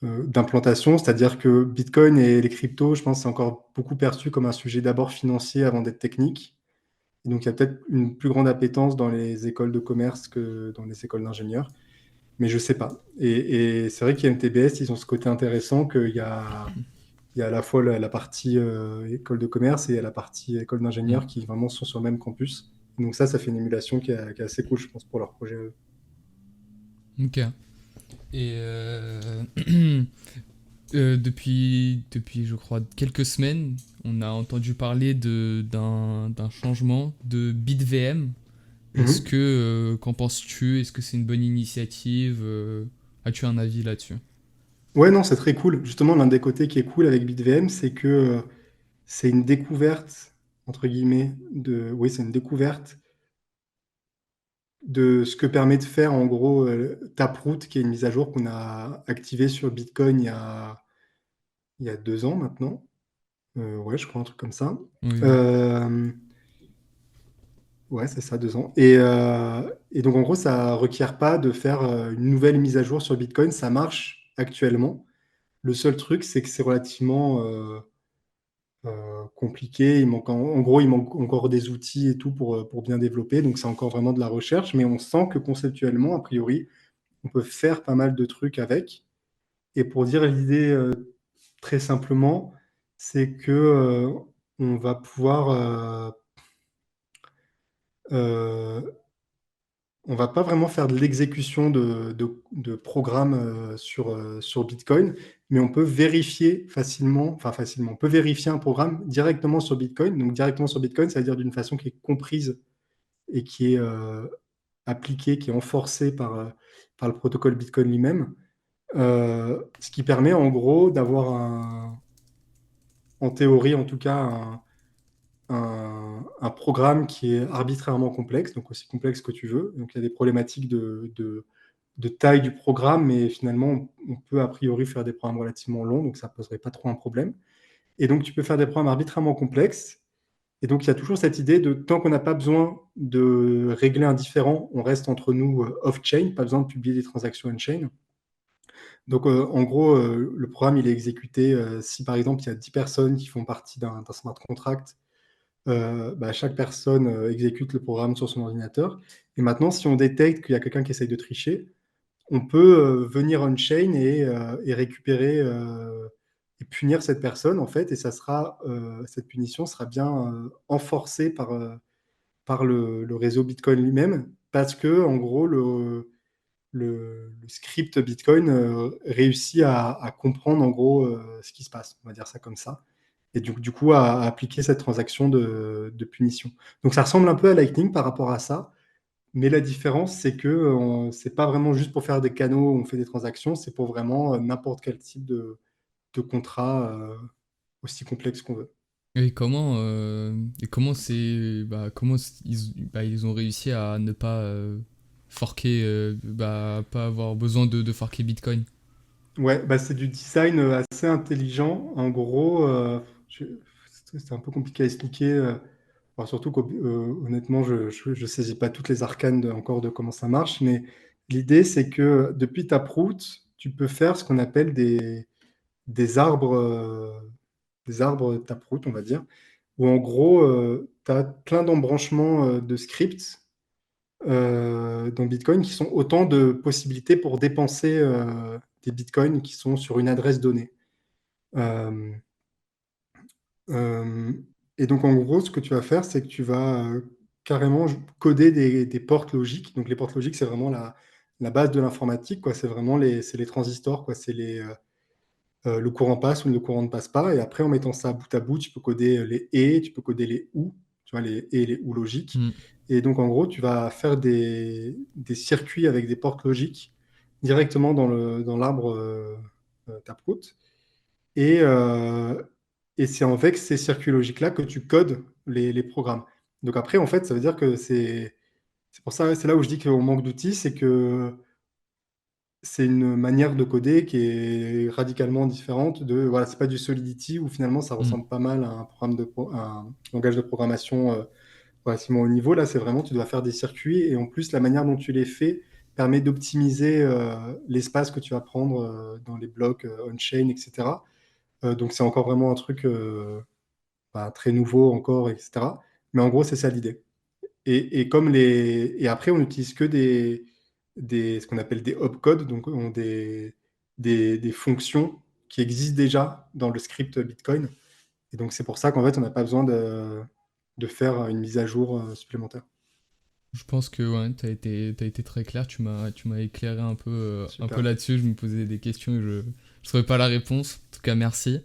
B: d'implantation, c'est-à-dire que Bitcoin et les cryptos, je pense, c'est encore beaucoup perçu comme un sujet d'abord financier avant d'être technique. Et donc, il y a peut-être une plus grande appétence dans les écoles de commerce que dans les écoles d'ingénieurs, mais je sais pas. Et c'est vrai qu'il y a MTBS, ils ont ce côté intéressant qu'il y a Il y a à la fois la partie école de commerce et la partie école
A: Mm.
B: d'ingénieur qui vraiment sont sur le même campus. Donc ça fait une émulation qui est assez cool, je pense, pour leur projet.
A: Ok. Et depuis, je crois, quelques semaines, on a entendu parler d'un changement de BitVM. Est-ce
B: Mhm.
A: que, qu'en penses-tu? Est-ce que c'est une bonne initiative? As-tu un avis là-dessus?
B: Ouais, non, c'est très cool. Justement, l'un des côtés qui est cool avec BitVM, c'est que c'est une découverte, entre guillemets, oui, c'est une découverte de ce que permet de faire, en gros, Taproot, qui est une mise à jour qu'on a activée sur Bitcoin il y a 2 ans maintenant. Ouais, je crois, un truc comme ça.
A: Oui, oui.
B: Euh, ouais, c'est ça, 2 ans. Et donc, en gros, ça requiert pas de faire une nouvelle mise à jour sur Bitcoin. Ça marche actuellement. Le seul truc, c'est que c'est relativement compliqué. En gros, il manque encore des outils et tout pour bien développer. Donc, c'est encore vraiment de la recherche. Mais on sent que conceptuellement, a priori, on peut faire pas mal de trucs avec. Et pour dire l'idée très simplement, c'est que on va pouvoir euh, on va pas vraiment faire de l'exécution de programmes sur Bitcoin, mais on peut vérifier facilement, enfin facilement, on peut vérifier un programme directement sur Bitcoin. Donc directement sur Bitcoin, ça veut dire d'une façon qui est comprise et qui est appliquée, qui est enforcée par le protocole Bitcoin lui-même. Ce qui permet en gros d'avoir en théorie en tout cas, un programme qui est arbitrairement complexe, donc aussi complexe que tu veux. Donc il y a des problématiques de taille du programme, mais finalement, on peut a priori faire des programmes relativement longs, donc ça ne poserait pas trop un problème. Et donc tu peux faire des programmes arbitrairement complexes. Et donc il y a toujours cette idée de tant qu'on n'a pas besoin de régler un différend, on reste entre nous off-chain, pas besoin de publier des transactions on-chain. Donc, en gros, le programme, il est exécuté si, par exemple, il y a 10 personnes qui font partie d'un smart contract. Bah, chaque personne exécute le programme sur son ordinateur. Et maintenant, si on détecte qu'il y a quelqu'un qui essaye de tricher, on peut venir on-chain et récupérer et punir cette personne, en fait. Et cette punition sera bien enforcée par le réseau Bitcoin lui-même, parce que, en gros, le script Bitcoin réussit à comprendre en gros ce qui se passe, on va dire ça comme ça, et du coup à appliquer cette transaction de punition. Donc ça ressemble un peu à Lightning par rapport à ça, mais la différence c'est que c'est pas vraiment juste pour faire des canaux où on fait des transactions, c'est pour vraiment n'importe quel type de contrat aussi complexe qu'on veut.
A: Et comment ils ont réussi à ne pas forquer, pas avoir besoin de forquer Bitcoin?
B: Ouais, bah c'est du design assez intelligent. En gros, c'est un peu compliqué à expliquer. Alors surtout qu'honnêtement, je saisis pas toutes les arcanes encore de comment ça marche, mais l'idée, c'est que depuis Taproot, tu peux faire ce qu'on appelle des arbres, des arbres Taproot, on va dire, où en gros, tu as plein d'embranchements de scripts dans Bitcoin qui sont autant de possibilités pour dépenser des Bitcoins qui sont sur une adresse donnée. Euh, Euh, et donc, en gros, ce que tu vas faire, c'est que tu vas carrément coder des portes logiques. Donc, les portes logiques, c'est vraiment la base de l'informatique, quoi. C'est les transistors, quoi. Le courant passe ou le courant ne passe pas. Et après, en mettant ça bout à bout, tu peux coder les et, tu peux coder les ou, tu vois, les et les ou logiques.
A: Hmm.
B: Et donc, en gros, tu vas faire des circuits avec des portes logiques directement dans l'arbre Taproot. Et, euh, et c'est avec ces circuits logiques-là que tu codes les programmes. Donc après, en fait, ça veut dire que c'est pour ça, c'est là où je dis qu'on manque d'outils, c'est que c'est une manière de coder qui est radicalement différente voilà, c'est pas du Solidity où finalement ça
A: Hmm.
B: ressemble pas mal à à un langage de programmation relativement haut niveau. Là, c'est vraiment, tu dois faire des circuits et en plus, la manière dont tu les fais permet d'optimiser l'espace que tu vas prendre dans les blocs on-chain, etc. Donc c'est encore vraiment un truc très nouveau encore, etc. Mais en gros, c'est ça l'idée. Et après, on n'utilise que ce qu'on appelle des opcodes, donc des fonctions qui existe déjà dans le script Bitcoin. Et donc, c'est pour ça qu'en fait, on n'a pas besoin de faire une mise à jour supplémentaire.
A: Je pense que ouais, t'as été très clair, tu m'as éclairé un peu
B: Super.
A: là-dessus, je me posais des questions et je trouvais pas la réponse. En tout cas, merci.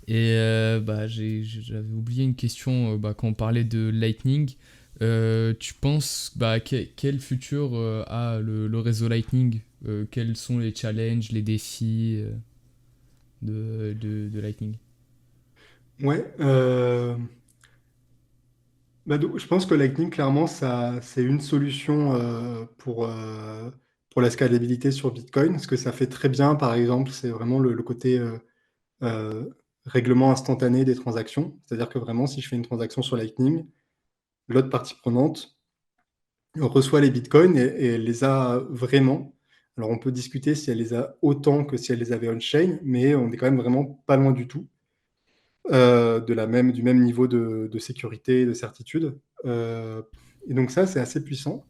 A: Et bah, j'avais oublié une question bah, quand on parlait de Lightning. Tu penses bah, quel futur a le réseau Lightning? Quels sont les challenges, les défis de Lightning?
B: Ouais. Je pense que Lightning, clairement, ça, c'est une solution pour la scalabilité sur Bitcoin. Ce que ça fait très bien, par exemple, c'est vraiment le côté euh, règlement instantané des transactions. C'est-à-dire que vraiment, si je fais une transaction sur Lightning, l'autre partie prenante reçoit les bitcoins et elle les a vraiment. Alors on peut discuter si elle les a autant que si elle les avait on-chain, mais on est quand même vraiment pas loin du tout du même niveau de sécurité et de certitude. Euh, et donc ça, c'est assez puissant.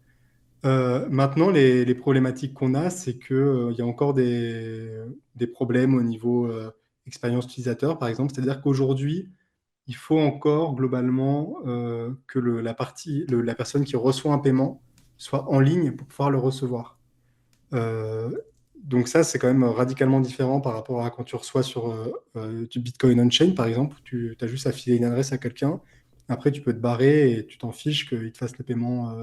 B: Maintenant, les problématiques qu'on a, c'est qu'il y a encore des problèmes au niveau expérience utilisateur, par exemple. C'est-à-dire qu'aujourd'hui, il faut encore globalement que la personne qui reçoit un paiement soit en ligne pour pouvoir le recevoir. Euh, donc ça, c'est quand même radicalement différent par rapport à quand tu reçois sur du Bitcoin on-chain, par exemple, où tu as juste à filer une adresse à quelqu'un. Après, tu peux te barrer et tu t'en fiches qu'il te fasse le paiement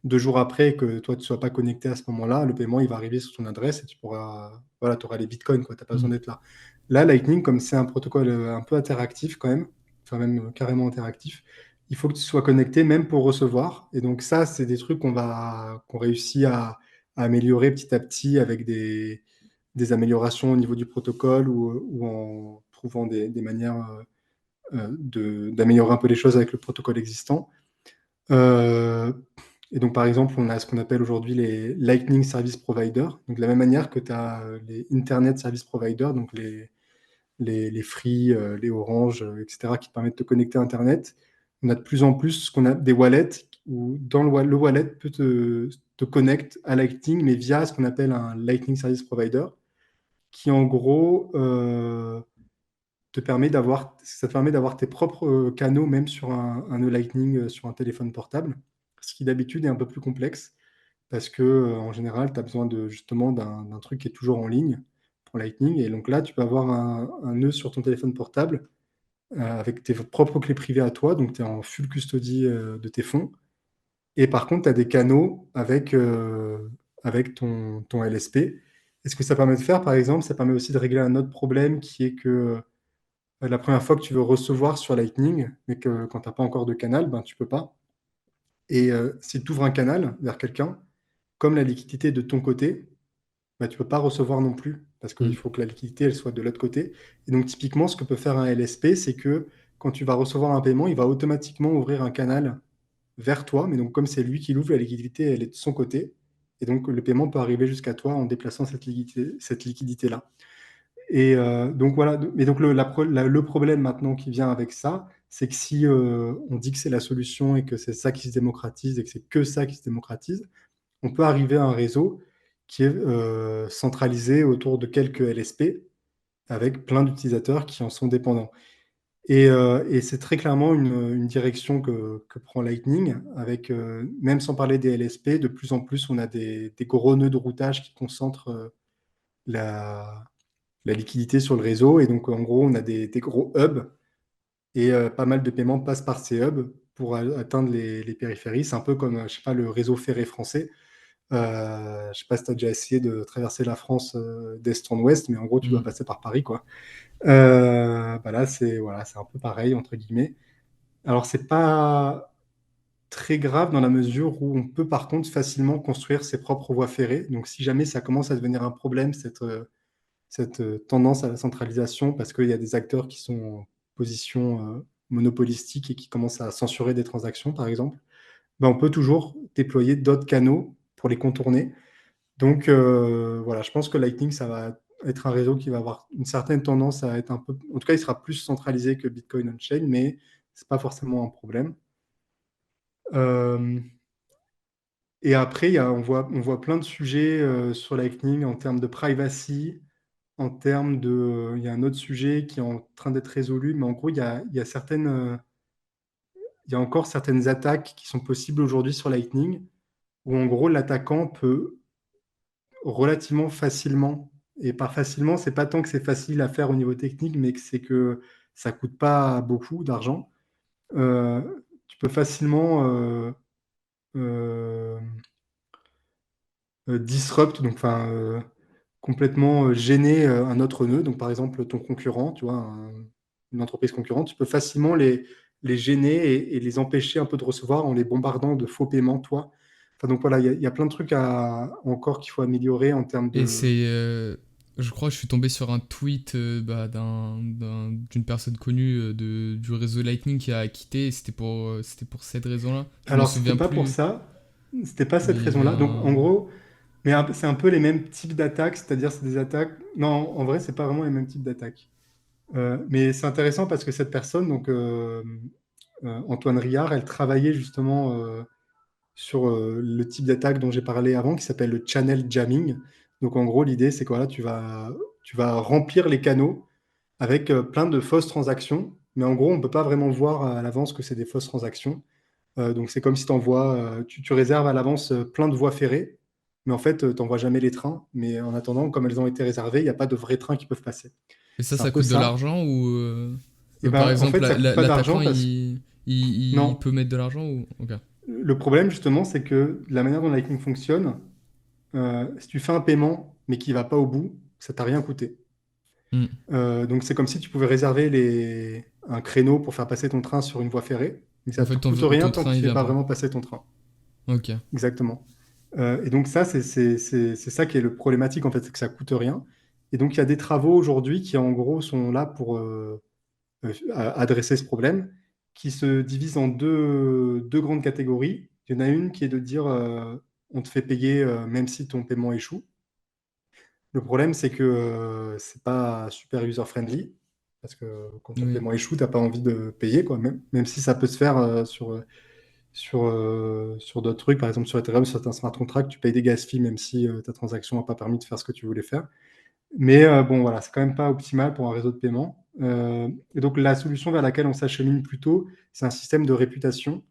B: 2 jours après et que toi, tu ne sois pas connecté à ce moment-là. Le paiement, il va arriver sur ton adresse et tu pourras, voilà, tu auras les Bitcoins, quoi. Tu n'as pas besoin
A: Hmm.
B: d'être là. Là, Lightning, comme c'est un protocole un peu interactif quand même, enfin même carrément interactif, il faut que tu sois connecté même pour recevoir. Et donc ça, c'est des trucs qu'on réussit à améliorer petit à petit avec des améliorations au niveau du protocole ou en trouvant des manières d'améliorer un peu les choses avec le protocole existant. Euh, et donc, par exemple, on a ce qu'on appelle aujourd'hui les Lightning Service Provider. Donc, de la même manière que tu as les Internet Service Provider, donc les Free, les Orange, etc., qui te permettent de te connecter à Internet. On a de plus en plus ce qu'on a des wallets où dans le wallet peut te connecte à Lightning, mais via ce qu'on appelle un Lightning Service Provider, qui en gros ça te permet d'avoir tes propres canaux, même sur un nœud Lightning sur un téléphone portable, ce qui d'habitude est un peu plus complexe parce que en général, tu as besoin justement d'un truc qui est toujours en ligne pour Lightning. Et donc là, tu peux avoir un nœud sur ton téléphone portable avec tes propres clés privées à toi, donc tu es en full custody de tes fonds. Et par contre, tu as des canaux avec ton LSP. Et ce que ça permet de faire, par exemple, ça permet aussi de régler un autre problème qui est que la première fois que tu veux recevoir sur Lightning, mais que quand tu n'as pas encore de canal, ben, tu peux pas. Et si tu ouvres un canal vers quelqu'un, comme la liquidité est de ton côté, bah, tu ne peux pas recevoir non plus, parce qu'il
A: Hmm.
B: faut que la liquidité elle soit de l'autre côté. Et donc typiquement, ce que peut faire un LSP, c'est que quand tu vas recevoir un paiement, il va automatiquement ouvrir un canal vers toi, mais donc comme c'est lui qui l'ouvre, la liquidité, elle est de son côté. Et donc le paiement peut arriver jusqu'à toi en déplaçant cette liquidité-là. Et donc voilà, mais donc le problème maintenant qui vient avec ça, c'est que si on dit que c'est la solution et que c'est ça qui se démocratise et que c'est que ça qui se démocratise, on peut arriver à un réseau qui est centralisé autour de quelques LSP avec plein d'utilisateurs qui en sont dépendants. Et c'est très clairement une direction que prend Lightning, avec, même sans parler des LSP, de plus en plus on a des gros nœuds de routage qui concentrent la, la liquidité sur le réseau. Et donc, en gros, on a des gros hubs et pas mal de paiements passent par ces hubs pour atteindre les périphéries. C'est un peu comme, je sais pas, le réseau ferré français. Je sais pas si tu as déjà essayé de traverser la France d'est en ouest, mais en gros, tu dois
A: Hmm.
B: passer par Paris, quoi. Bah là, c'est voilà, c'est un peu pareil, entre guillemets. Alors, c'est pas très grave dans la mesure où on peut par contre facilement construire ses propres voies ferrées. Donc, si jamais ça commence à devenir un problème, cette tendance à la centralisation parce qu'il y a des acteurs qui sont en position monopolistique et qui commencent à censurer des transactions, par exemple, ben, on peut toujours déployer d'autres canaux pour les contourner. Donc voilà, je pense que Lightning, ça va être un réseau qui va avoir une certaine tendance à être un peu... En tout cas, il sera plus centralisé que Bitcoin on-chain, mais c'est pas forcément un problème. Euh, et après, on voit plein de sujets sur Lightning en termes de privacy, en termes de, il y a un autre sujet qui est en train d'être résolu, mais en gros, il y a encore certaines attaques qui sont possibles aujourd'hui sur Lightning, où en gros, l'attaquant peut relativement facilement, et par facilement, c'est pas tant que c'est facile à faire au niveau technique, mais que c'est que ça coûte pas beaucoup d'argent. Tu peux facilement euh, disrupt, donc enfin complètement gêner un autre nœud. Donc par exemple ton concurrent, tu vois, une entreprise concurrente, tu peux facilement les gêner et les empêcher un peu de recevoir en les bombardant de faux paiements, toi. Enfin, donc voilà, il y a plein de trucs encore qu'il faut améliorer en termes
A: Et
B: de.
A: c'est. Je crois que je suis tombé sur un tweet d'une personne connue du réseau Lightning qui a quitté. C'était pour cette raison-là. Je me
B: Alors c'était
A: souviens
B: pas pour
A: plus,
B: ça, c'était pas
A: mais
B: cette
A: il y avait
B: raison-là. Donc en
A: un.
B: gros, mais c'est un peu les mêmes types d'attaques, c'est-à-dire c'est des attaques. Non, en vrai, c'est pas vraiment les mêmes types d'attaques. Mais c'est intéressant parce que cette personne, donc Antoine Riard, elle travaillait justement sur le type d'attaque dont j'ai parlé avant, qui s'appelle le channel jamming. Donc en gros, l'idée, c'est que voilà, tu vas remplir les canaux avec plein de fausses transactions, mais en gros, on ne peut pas vraiment voir à l'avance que c'est des fausses transactions. Donc c'est comme si tu réserves à l'avance plein de voies ferrées, mais en fait, tu n'envoies jamais les trains. Mais en attendant, comme elles ont été réservées, il n'y a pas de vrais trains qui peuvent passer.
A: Et
B: C'est un
A: ça
B: peu
A: coûte de
B: ça.
A: l'argent ou.
B: Et
A: Par
B: ben, en
A: exemple,
B: fait, ça coûte pas d'argent
A: l'attaquant,
B: parce que
A: il
B: non.
A: peut mettre de l'argent ou. Ok.
B: Le problème, justement, c'est que la manière dont Lightning fonctionne, si tu fais un paiement, mais qui va pas au bout, ça t'a rien coûté.
A: Hmm.
B: Donc c'est comme si tu pouvais réserver un créneau pour faire passer ton train sur une voie ferrée, mais
A: En
B: ça
A: fait,
B: te coûte rien
A: ton
B: tant que
A: train,
B: tu
A: il
B: fais
A: vient
B: pas
A: pas.
B: vraiment passer ton train.
A: Ok.
B: Exactement. Et donc ça, c'est ça qui est le problématique, en fait, c'est que ça coûte rien. Et donc il y a des travaux aujourd'hui qui, en gros, sont là pour adresser ce problème, qui se divisent en deux grandes catégories. Il y en a une qui est de dire on te fait payer même si ton paiement échoue. Le problème, c'est que c'est pas super user-friendly, parce que quand ton
A: Oui.
B: paiement échoue, t'as pas envie de payer, quoi, même si ça peut se faire sur d'autres trucs. Par exemple, sur Ethereum, sur un smart contract, tu payes des gas fees, même si ta transaction n'a pas permis de faire ce que tu voulais faire. Mais bon, voilà, c'est quand même pas optimal pour un réseau de paiement. Et donc, la solution vers laquelle on s'achemine plutôt, c'est un système de réputation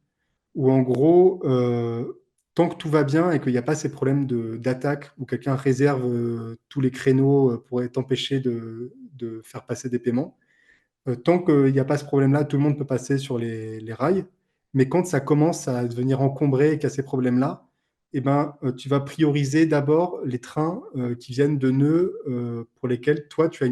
B: où, en gros, tant que tout va bien et qu'il n'y a pas ces problèmes d'attaque où quelqu'un réserve tous les créneaux pour t'empêcher de faire passer des paiements, tant qu'il n'y a pas ce problème-là, tout le monde peut passer sur les rails. Mais quand ça commence à devenir encombré et qu'il y a ces problèmes-là, eh ben, tu vas prioriser d'abord les trains qui viennent de nœuds pour lesquels toi, tu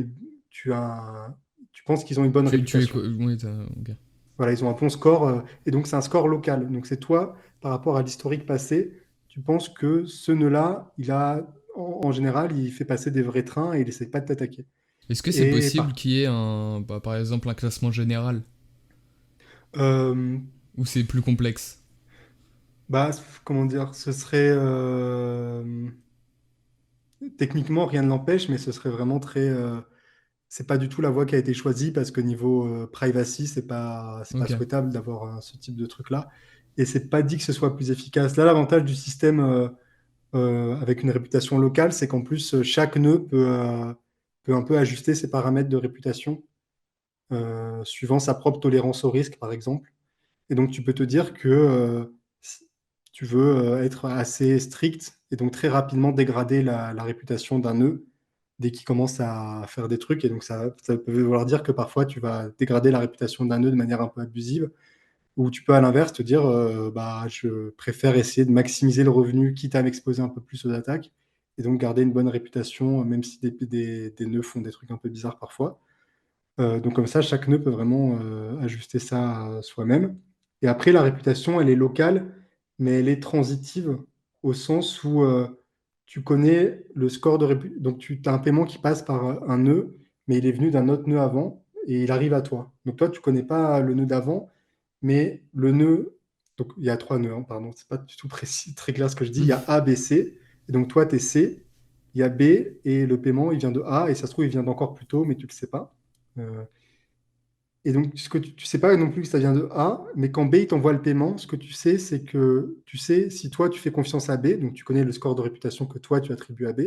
B: as, tu penses qu'ils ont une bonne réputation.
A: Oui, ok.
B: Voilà, ils ont un bon score, et donc c'est un score local. Donc c'est toi, par rapport à l'historique passé, tu penses que ce nœud-là, en général, il fait passer des vrais trains et il essaie pas de t'attaquer.
A: Est-ce que c'est
B: Et
A: possible qu'il y ait par exemple un classement général
B: euh,
A: ou c'est plus complexe?
B: bah, comment dire, ce serait techniquement rien ne l'empêche, mais ce serait vraiment c'est pas du tout la voie qui a été choisie parce que niveau privacy, c'est pas
A: Ok.
B: souhaitable d'avoir ce type de truc-là. Et c'est pas dit que ce soit plus efficace. Là, l'avantage du système avec une réputation locale, c'est qu'en plus, chaque nœud peut un peu ajuster ses paramètres de réputation suivant sa propre tolérance au risque, par exemple. Et donc, tu peux te dire que si tu veux être assez strict et donc très rapidement dégrader la réputation d'un nœud dès qu'il commence à faire des trucs. Et donc, ça peut vouloir dire que parfois, tu vas dégrader la réputation d'un nœud de manière un peu abusive. Ou tu peux à l'inverse te dire, bah, je préfère essayer de maximiser le revenu, quitte à m'exposer un peu plus aux attaques, et donc garder une bonne réputation, même si des nœuds font des trucs un peu bizarres parfois. Donc comme ça, chaque nœud peut vraiment ajuster ça soi-même. Et après, la réputation, elle est locale, mais elle est transitive au sens où tu connais le score de réputation. Donc tu as un paiement qui passe par un nœud, mais il est venu d'un autre nœud avant et il arrive à toi. Donc toi, tu connais pas le nœud d'avant, mais le nœud, donc il y a trois nœuds, hein, pardon, c'est pas du tout précis, très clair ce que je dis. Il y a A, B, C. Et donc toi, tu es C, il y a B, et le paiement, il vient de A, et ça se trouve, il vient d'encore plus tôt, mais tu ne le sais pas. Euh, et donc, ce que tu sais pas non plus que ça vient de A, mais quand B il t'envoie le paiement, ce que tu sais, c'est que tu sais si toi tu fais confiance à B, donc tu connais le score de réputation que toi tu attribues à B,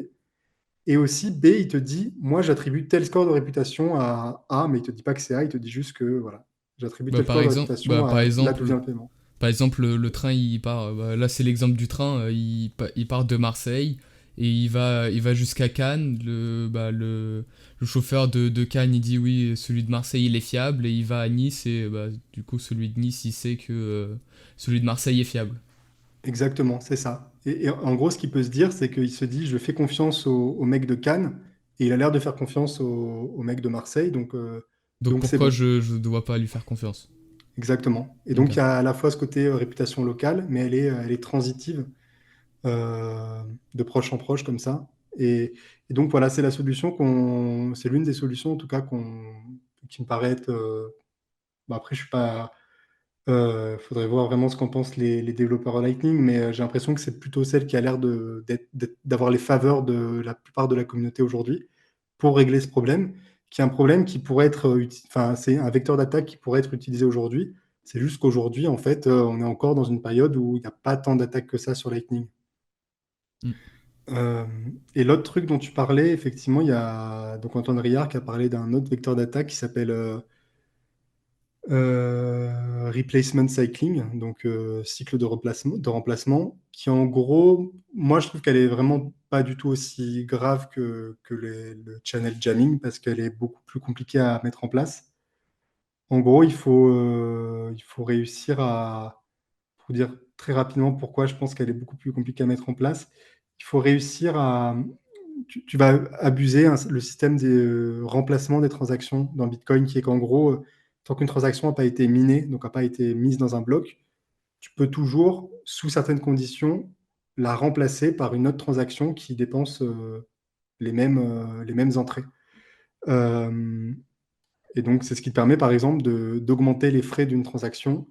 B: Et aussi, B, il te dit, moi, j'attribue tel score de réputation à A, mais il te dit pas que c'est A, il te dit juste que, voilà, j'attribue tel score de réputation
A: Par
B: à là d'où
A: exemple,
B: vient le paiement.
A: le train, il part. Là, c'est l'exemple du train. Il part de Marseille et il va jusqu'à Cannes. Le chauffeur de Cannes, il dit oui, celui de Marseille, il est fiable. Et il va à Nice et du coup, celui de Nice, il sait que celui de Marseille est fiable.
B: Exactement, c'est ça. Et en gros, ce qu'il peut se dire, c'est qu'il se dit, je fais confiance au mec de Cannes, et il a l'air de faire confiance au mec de Marseille,
A: Donc
B: donc c'est
A: pourquoi
B: bon.
A: je dois pas lui faire confiance?
B: Exactement. Et
A: Ok.
B: donc, il y a à la fois ce côté réputation locale, mais elle est transitive, euh, de proche en proche, comme ça. Et donc, voilà, c'est la solution c'est l'une des solutions, en tout cas, qui me paraît être. Bon, après, je suis pas. Faudrait voir vraiment ce qu'en pensent les développeurs Lightning, mais j'ai l'impression que c'est plutôt celle qui a l'air d'avoir les faveurs de la plupart de la communauté aujourd'hui pour régler ce problème, qui est un problème qui pourrait être, enfin, c'est un vecteur d'attaque qui pourrait être utilisé aujourd'hui. C'est juste qu'aujourd'hui, en fait, on est encore dans une période où il n'y a pas tant d'attaques que ça sur Lightning.
A: Mm.
B: Euh, et l'autre truc dont tu parlais, effectivement, il y a donc Antoine Riard qui a parlé d'un autre vecteur d'attaque qui s'appelle replacement cycling, donc cycle de remplacement, qui en gros, moi je trouve qu'elle est vraiment pas du tout aussi grave que le channel jamming parce qu'elle est beaucoup plus compliquée à mettre en place. En gros, il faut réussir à, pour dire très rapidement pourquoi je pense qu'elle est beaucoup plus compliquée à mettre en place, il faut réussir à, tu vas abuser le système de remplacement des transactions dans Bitcoin, qui est qu'en gros, tant qu'une transaction n'a pas été minée, donc n'a pas été mise dans un bloc, tu peux toujours, sous certaines conditions, la remplacer par une autre transaction qui dépense les mêmes entrées. Euh, et donc, c'est ce qui te permet, par exemple, d'augmenter les frais d'une transaction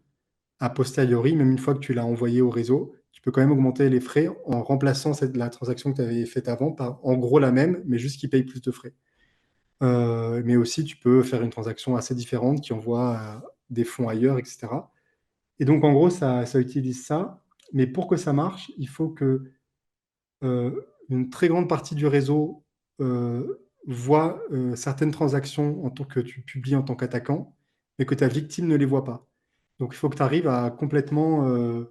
B: a posteriori, même une fois que tu l'as envoyé au réseau, tu peux quand même augmenter les frais en remplaçant la transaction que tu avais faite avant par en gros la même, mais juste qui paye plus de frais. Mais aussi, tu peux faire une transaction assez différente qui envoie des fonds ailleurs, etc. Et donc, en gros, ça utilise ça. Mais pour que ça marche, il faut que une très grande partie du réseau voit certaines transactions en tant que tu publies en tant qu'attaquant, mais que ta victime ne les voit pas. Donc, il faut que tu arrives à complètement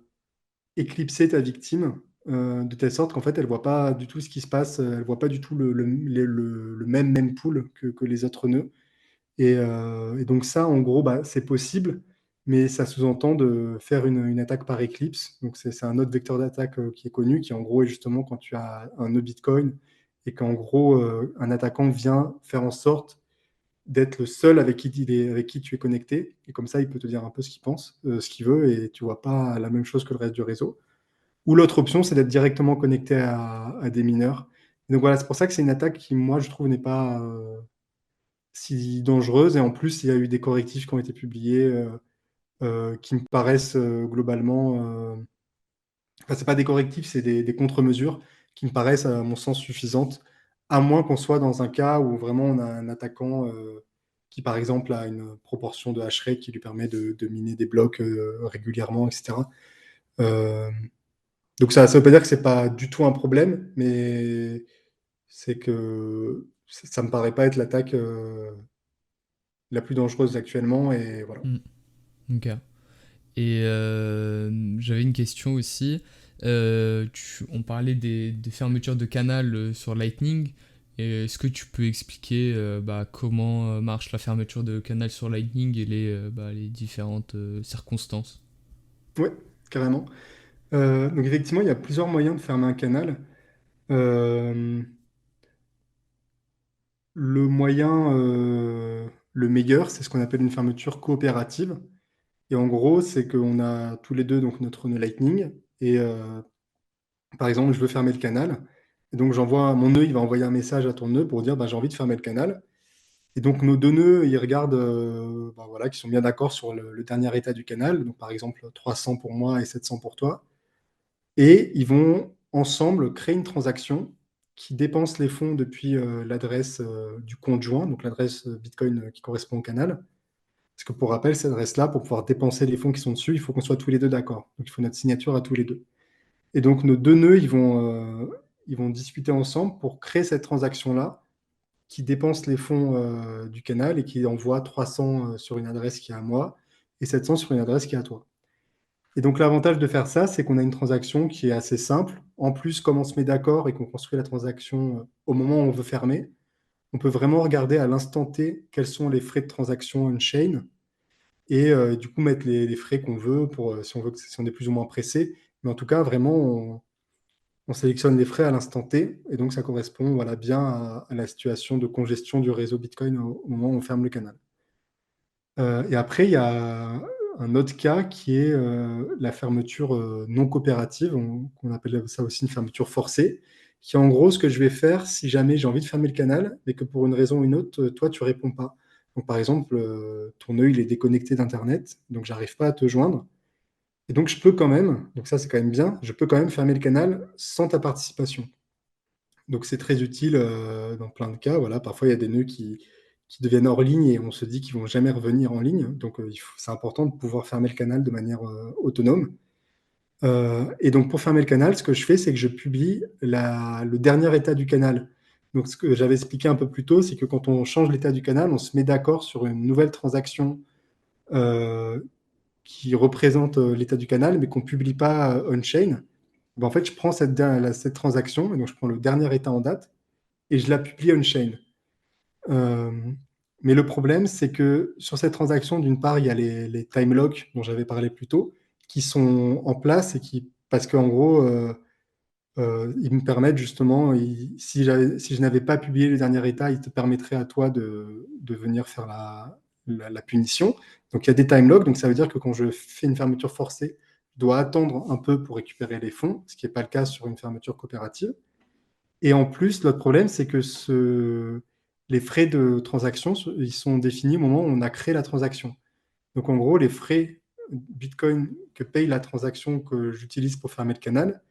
B: éclipser ta victime de telle sorte qu'en fait, elle voit pas du tout ce qui se passe, elle voit pas du tout le même pool que les autres nœuds. Et donc ça, en gros, bah, c'est possible, mais ça sous-entend de faire une attaque par éclipse. Donc c'est un autre vecteur d'attaque qui est connu, qui en gros est justement quand tu as un nœud Bitcoin et qu'en gros, un attaquant vient faire en sorte d'être le seul avec qui tu es connecté. Et comme ça, il peut te dire un peu ce qu'il pense, ce qu'il veut, et tu vois pas la même chose que le reste du réseau. Ou l'autre option, c'est d'être directement connecté à des mineurs. Donc voilà, c'est pour ça que c'est une attaque qui, moi, je trouve, n'est pas si dangereuse. Et en plus, il y a eu des correctifs qui ont été publiés qui me paraissent globalement. Enfin, c'est pas des correctifs, c'est des contre-mesures qui me paraissent, à mon sens, suffisantes, à moins qu'on soit dans un cas où vraiment on a un attaquant qui, par exemple, a une proportion de hash rate qui lui permet de miner des blocs régulièrement, etc. Euh, donc ça veut pas dire que c'est pas du tout un problème, mais c'est que ça me paraît pas être l'attaque la plus dangereuse actuellement, et voilà.
A: Mm. Ok. Et j'avais une question aussi. On parlait des fermetures de canal sur Lightning. Est-ce que tu peux expliquer comment marche la fermeture de canal sur Lightning et les différentes circonstances?
B: Ouais, carrément. Donc effectivement, il y a plusieurs moyens de fermer un canal. Euh, le moyen le meilleur, c'est ce qu'on appelle une fermeture coopérative. Et en gros, c'est qu'on a tous les deux donc notre nœud Lightning. Et par exemple, je veux fermer le canal. Et donc j'envoie mon nœud, il va envoyer un message à ton nœud pour dire bah, j'ai envie de fermer le canal. Et donc nos deux nœuds, ils regardent bah, voilà, qu'ils sont bien d'accord sur le dernier état du canal. Donc par exemple 300 pour moi et 700 pour toi. Et ils vont ensemble créer une transaction qui dépense les fonds depuis l'adresse du compte joint, donc l'adresse Bitcoin qui correspond au canal. Parce que pour rappel, cette adresse-là, pour pouvoir dépenser les fonds qui sont dessus, il faut qu'on soit tous les deux d'accord. Donc il faut notre signature à tous les deux. Et donc nos deux nœuds, ils vont discuter ensemble pour créer cette transaction-là qui dépense les fonds du canal et qui envoie 300 sur une adresse qui est à moi et 700 sur une adresse qui est à toi. Et donc l'avantage de faire ça, c'est qu'on a une transaction qui est assez simple. En plus, comme on se met d'accord et qu'on construit la transaction au moment où on veut fermer, on peut vraiment regarder à l'instant T quels sont les frais de transaction on-chain et du coup mettre les frais qu'on veut pour si on veut si on est plus ou moins pressé. Mais en tout cas, vraiment, on sélectionne les frais à l'instant T et donc ça correspond voilà, bien à la situation de congestion du réseau Bitcoin au moment où on ferme le canal. Et après, il y a un autre cas qui est la fermeture non coopérative, qu'on appelle ça aussi une fermeture forcée, qui est en gros ce que je vais faire si jamais j'ai envie de fermer le canal, mais que pour une raison ou une autre, toi, tu réponds pas. Donc, par exemple, ton œil il est déconnecté d'Internet, donc j'arrive pas à te joindre. Et donc, je peux quand même, donc ça c'est quand même bien, je peux quand même fermer le canal sans ta participation. Donc c'est très utile dans plein de cas. Voilà, parfois il y a des nœuds qui deviennent hors ligne et on se dit qu'ils vont jamais revenir en ligne. Donc c'est important de pouvoir fermer le canal de manière autonome. Et donc pour fermer le canal, ce que je fais, c'est que je publie le dernier état du canal. Donc ce que j'avais expliqué un peu plus tôt, c'est que quand on change l'état du canal, on se met d'accord sur une nouvelle transaction euh, qui représente l'état du canal, mais qu'on ne publie pas on-chain. Ben, en fait, je prends cette transaction, et donc je prends le dernier état en date, et je la publie on-chain. Euh, mais le problème, c'est que sur cette transaction, d'une part, il y a les time locks dont j'avais parlé plus tôt, qui sont en place et parce qu'en gros, ils me permettent justement, si je n'avais pas publié le dernier état, ils te permettraient à toi de venir faire la punition. Donc il y a des time locks, donc ça veut dire que quand je fais une fermeture forcée, je dois attendre un peu pour récupérer les fonds, ce qui n'est pas le cas sur une fermeture coopérative. Et en plus, l'autre problème, c'est que les frais de transaction, ils sont définis au moment où on a créé la transaction. Donc en gros, les frais Bitcoin que paye la transaction que j'utilise pour fermer le canal,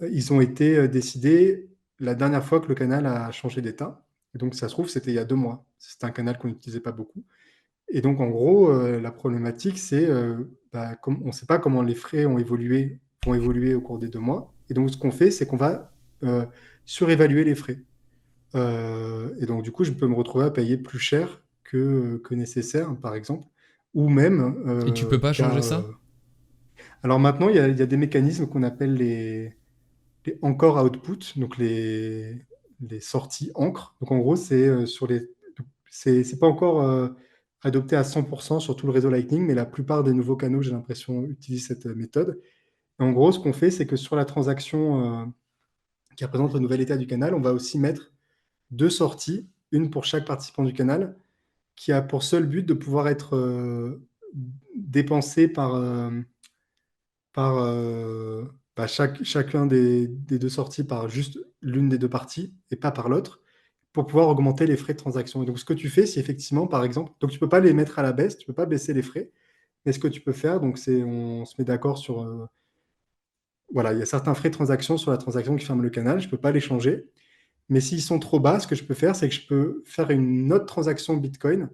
B: ils ont été décidés la dernière fois que le canal a changé d'état. Et donc ça se trouve, c'était il y a 2 mois. C'était un canal qu'on n'utilisait pas beaucoup. Et donc en gros, la problématique, c'est on ne sait pas comment les frais vont évoluer au cours des 2 mois. Et donc ce qu'on fait, c'est qu'on va surévaluer les frais. Et donc, du coup, je peux me retrouver à payer plus cher que nécessaire, par exemple. Ou même,
A: Et tu peux pas changer ça?
B: alors maintenant, il y a des mécanismes qu'on appelle les encore output, donc les sorties encre. Donc, en gros, c'est pas encore adopté à 100% sur tout le réseau Lightning, mais la plupart des nouveaux canaux, j'ai l'impression, utilisent cette méthode. Et en gros, ce qu'on fait, c'est que sur la transaction qui représente le nouvel état du canal, on va aussi mettre 2 sorties, une pour chaque participant du canal, qui a pour seul but de pouvoir être dépensé par chacun des 2 sorties par juste l'une des 2 parties et pas par l'autre, pour pouvoir augmenter les frais de transaction. Et donc, ce que tu fais, si effectivement, par exemple, donc tu ne peux pas les mettre à la baisse, tu ne peux pas baisser les frais, mais ce que tu peux faire, donc c'est on se met d'accord sur, voilà, il y a certains frais de transaction sur la transaction qui ferme le canal, je ne peux pas les changer. Mais s'ils sont trop bas, ce que je peux faire, c'est que je peux faire une autre transaction Bitcoin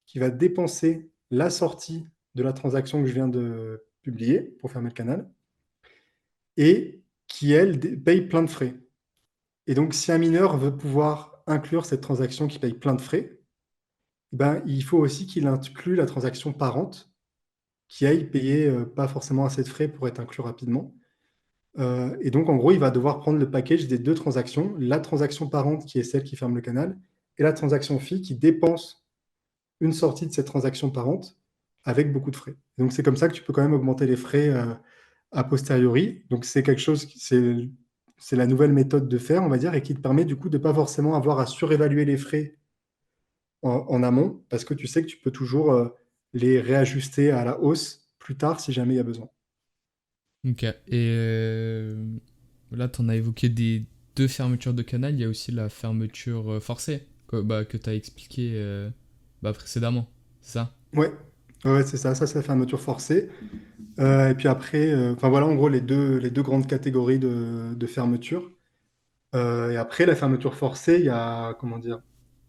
B: qui va dépenser la sortie de la transaction que je viens de publier pour fermer le canal et qui, elle, paye plein de frais. Et donc, si un mineur veut pouvoir inclure cette transaction qui paye plein de frais, ben, il faut aussi qu'il inclue la transaction parente qui aille payer pas forcément assez de frais pour être inclus rapidement. Et donc, en gros, il va devoir prendre le package des 2 transactions, la transaction parente qui est celle qui ferme le canal, et la transaction fille qui dépense une sortie de cette transaction parente avec beaucoup de frais. Donc, c'est comme ça que tu peux quand même augmenter les frais a posteriori. Donc, c'est quelque chose, c'est la nouvelle méthode de faire, on va dire, et qui te permet du coup de ne pas forcément avoir à surévaluer les frais en amont, parce que tu sais que tu peux toujours les réajuster à la hausse plus tard si jamais il y a besoin.
A: Ok. Et là, tu en as évoqué des deux fermetures de canal. Il y a aussi la fermeture forcée que tu as expliqué précédemment. C'est ça?
B: Ouais, ouais, c'est ça. Ça, c'est la fermeture forcée. Et puis après, enfin voilà, en gros, les deux grandes catégories de fermeture. Et après, la fermeture forcée, il y a, comment dire,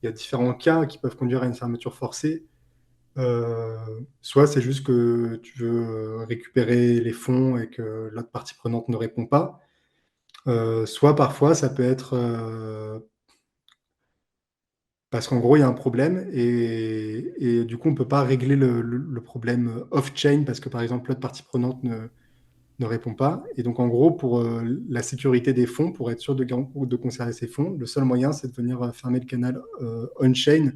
B: il y a différents cas qui peuvent conduire à une fermeture forcée. Euh, Soit c'est juste que tu veux récupérer les fonds et que l'autre partie prenante ne répond pas. Soit parfois, ça peut être parce qu'en gros, il y a un problème et du coup, on ne peut pas régler le problème off-chain parce que, par exemple, l'autre partie prenante ne répond pas. Et donc, en gros, pour la sécurité des fonds, pour être sûr de conserver ces fonds, le seul moyen, c'est de venir fermer le canal on-chain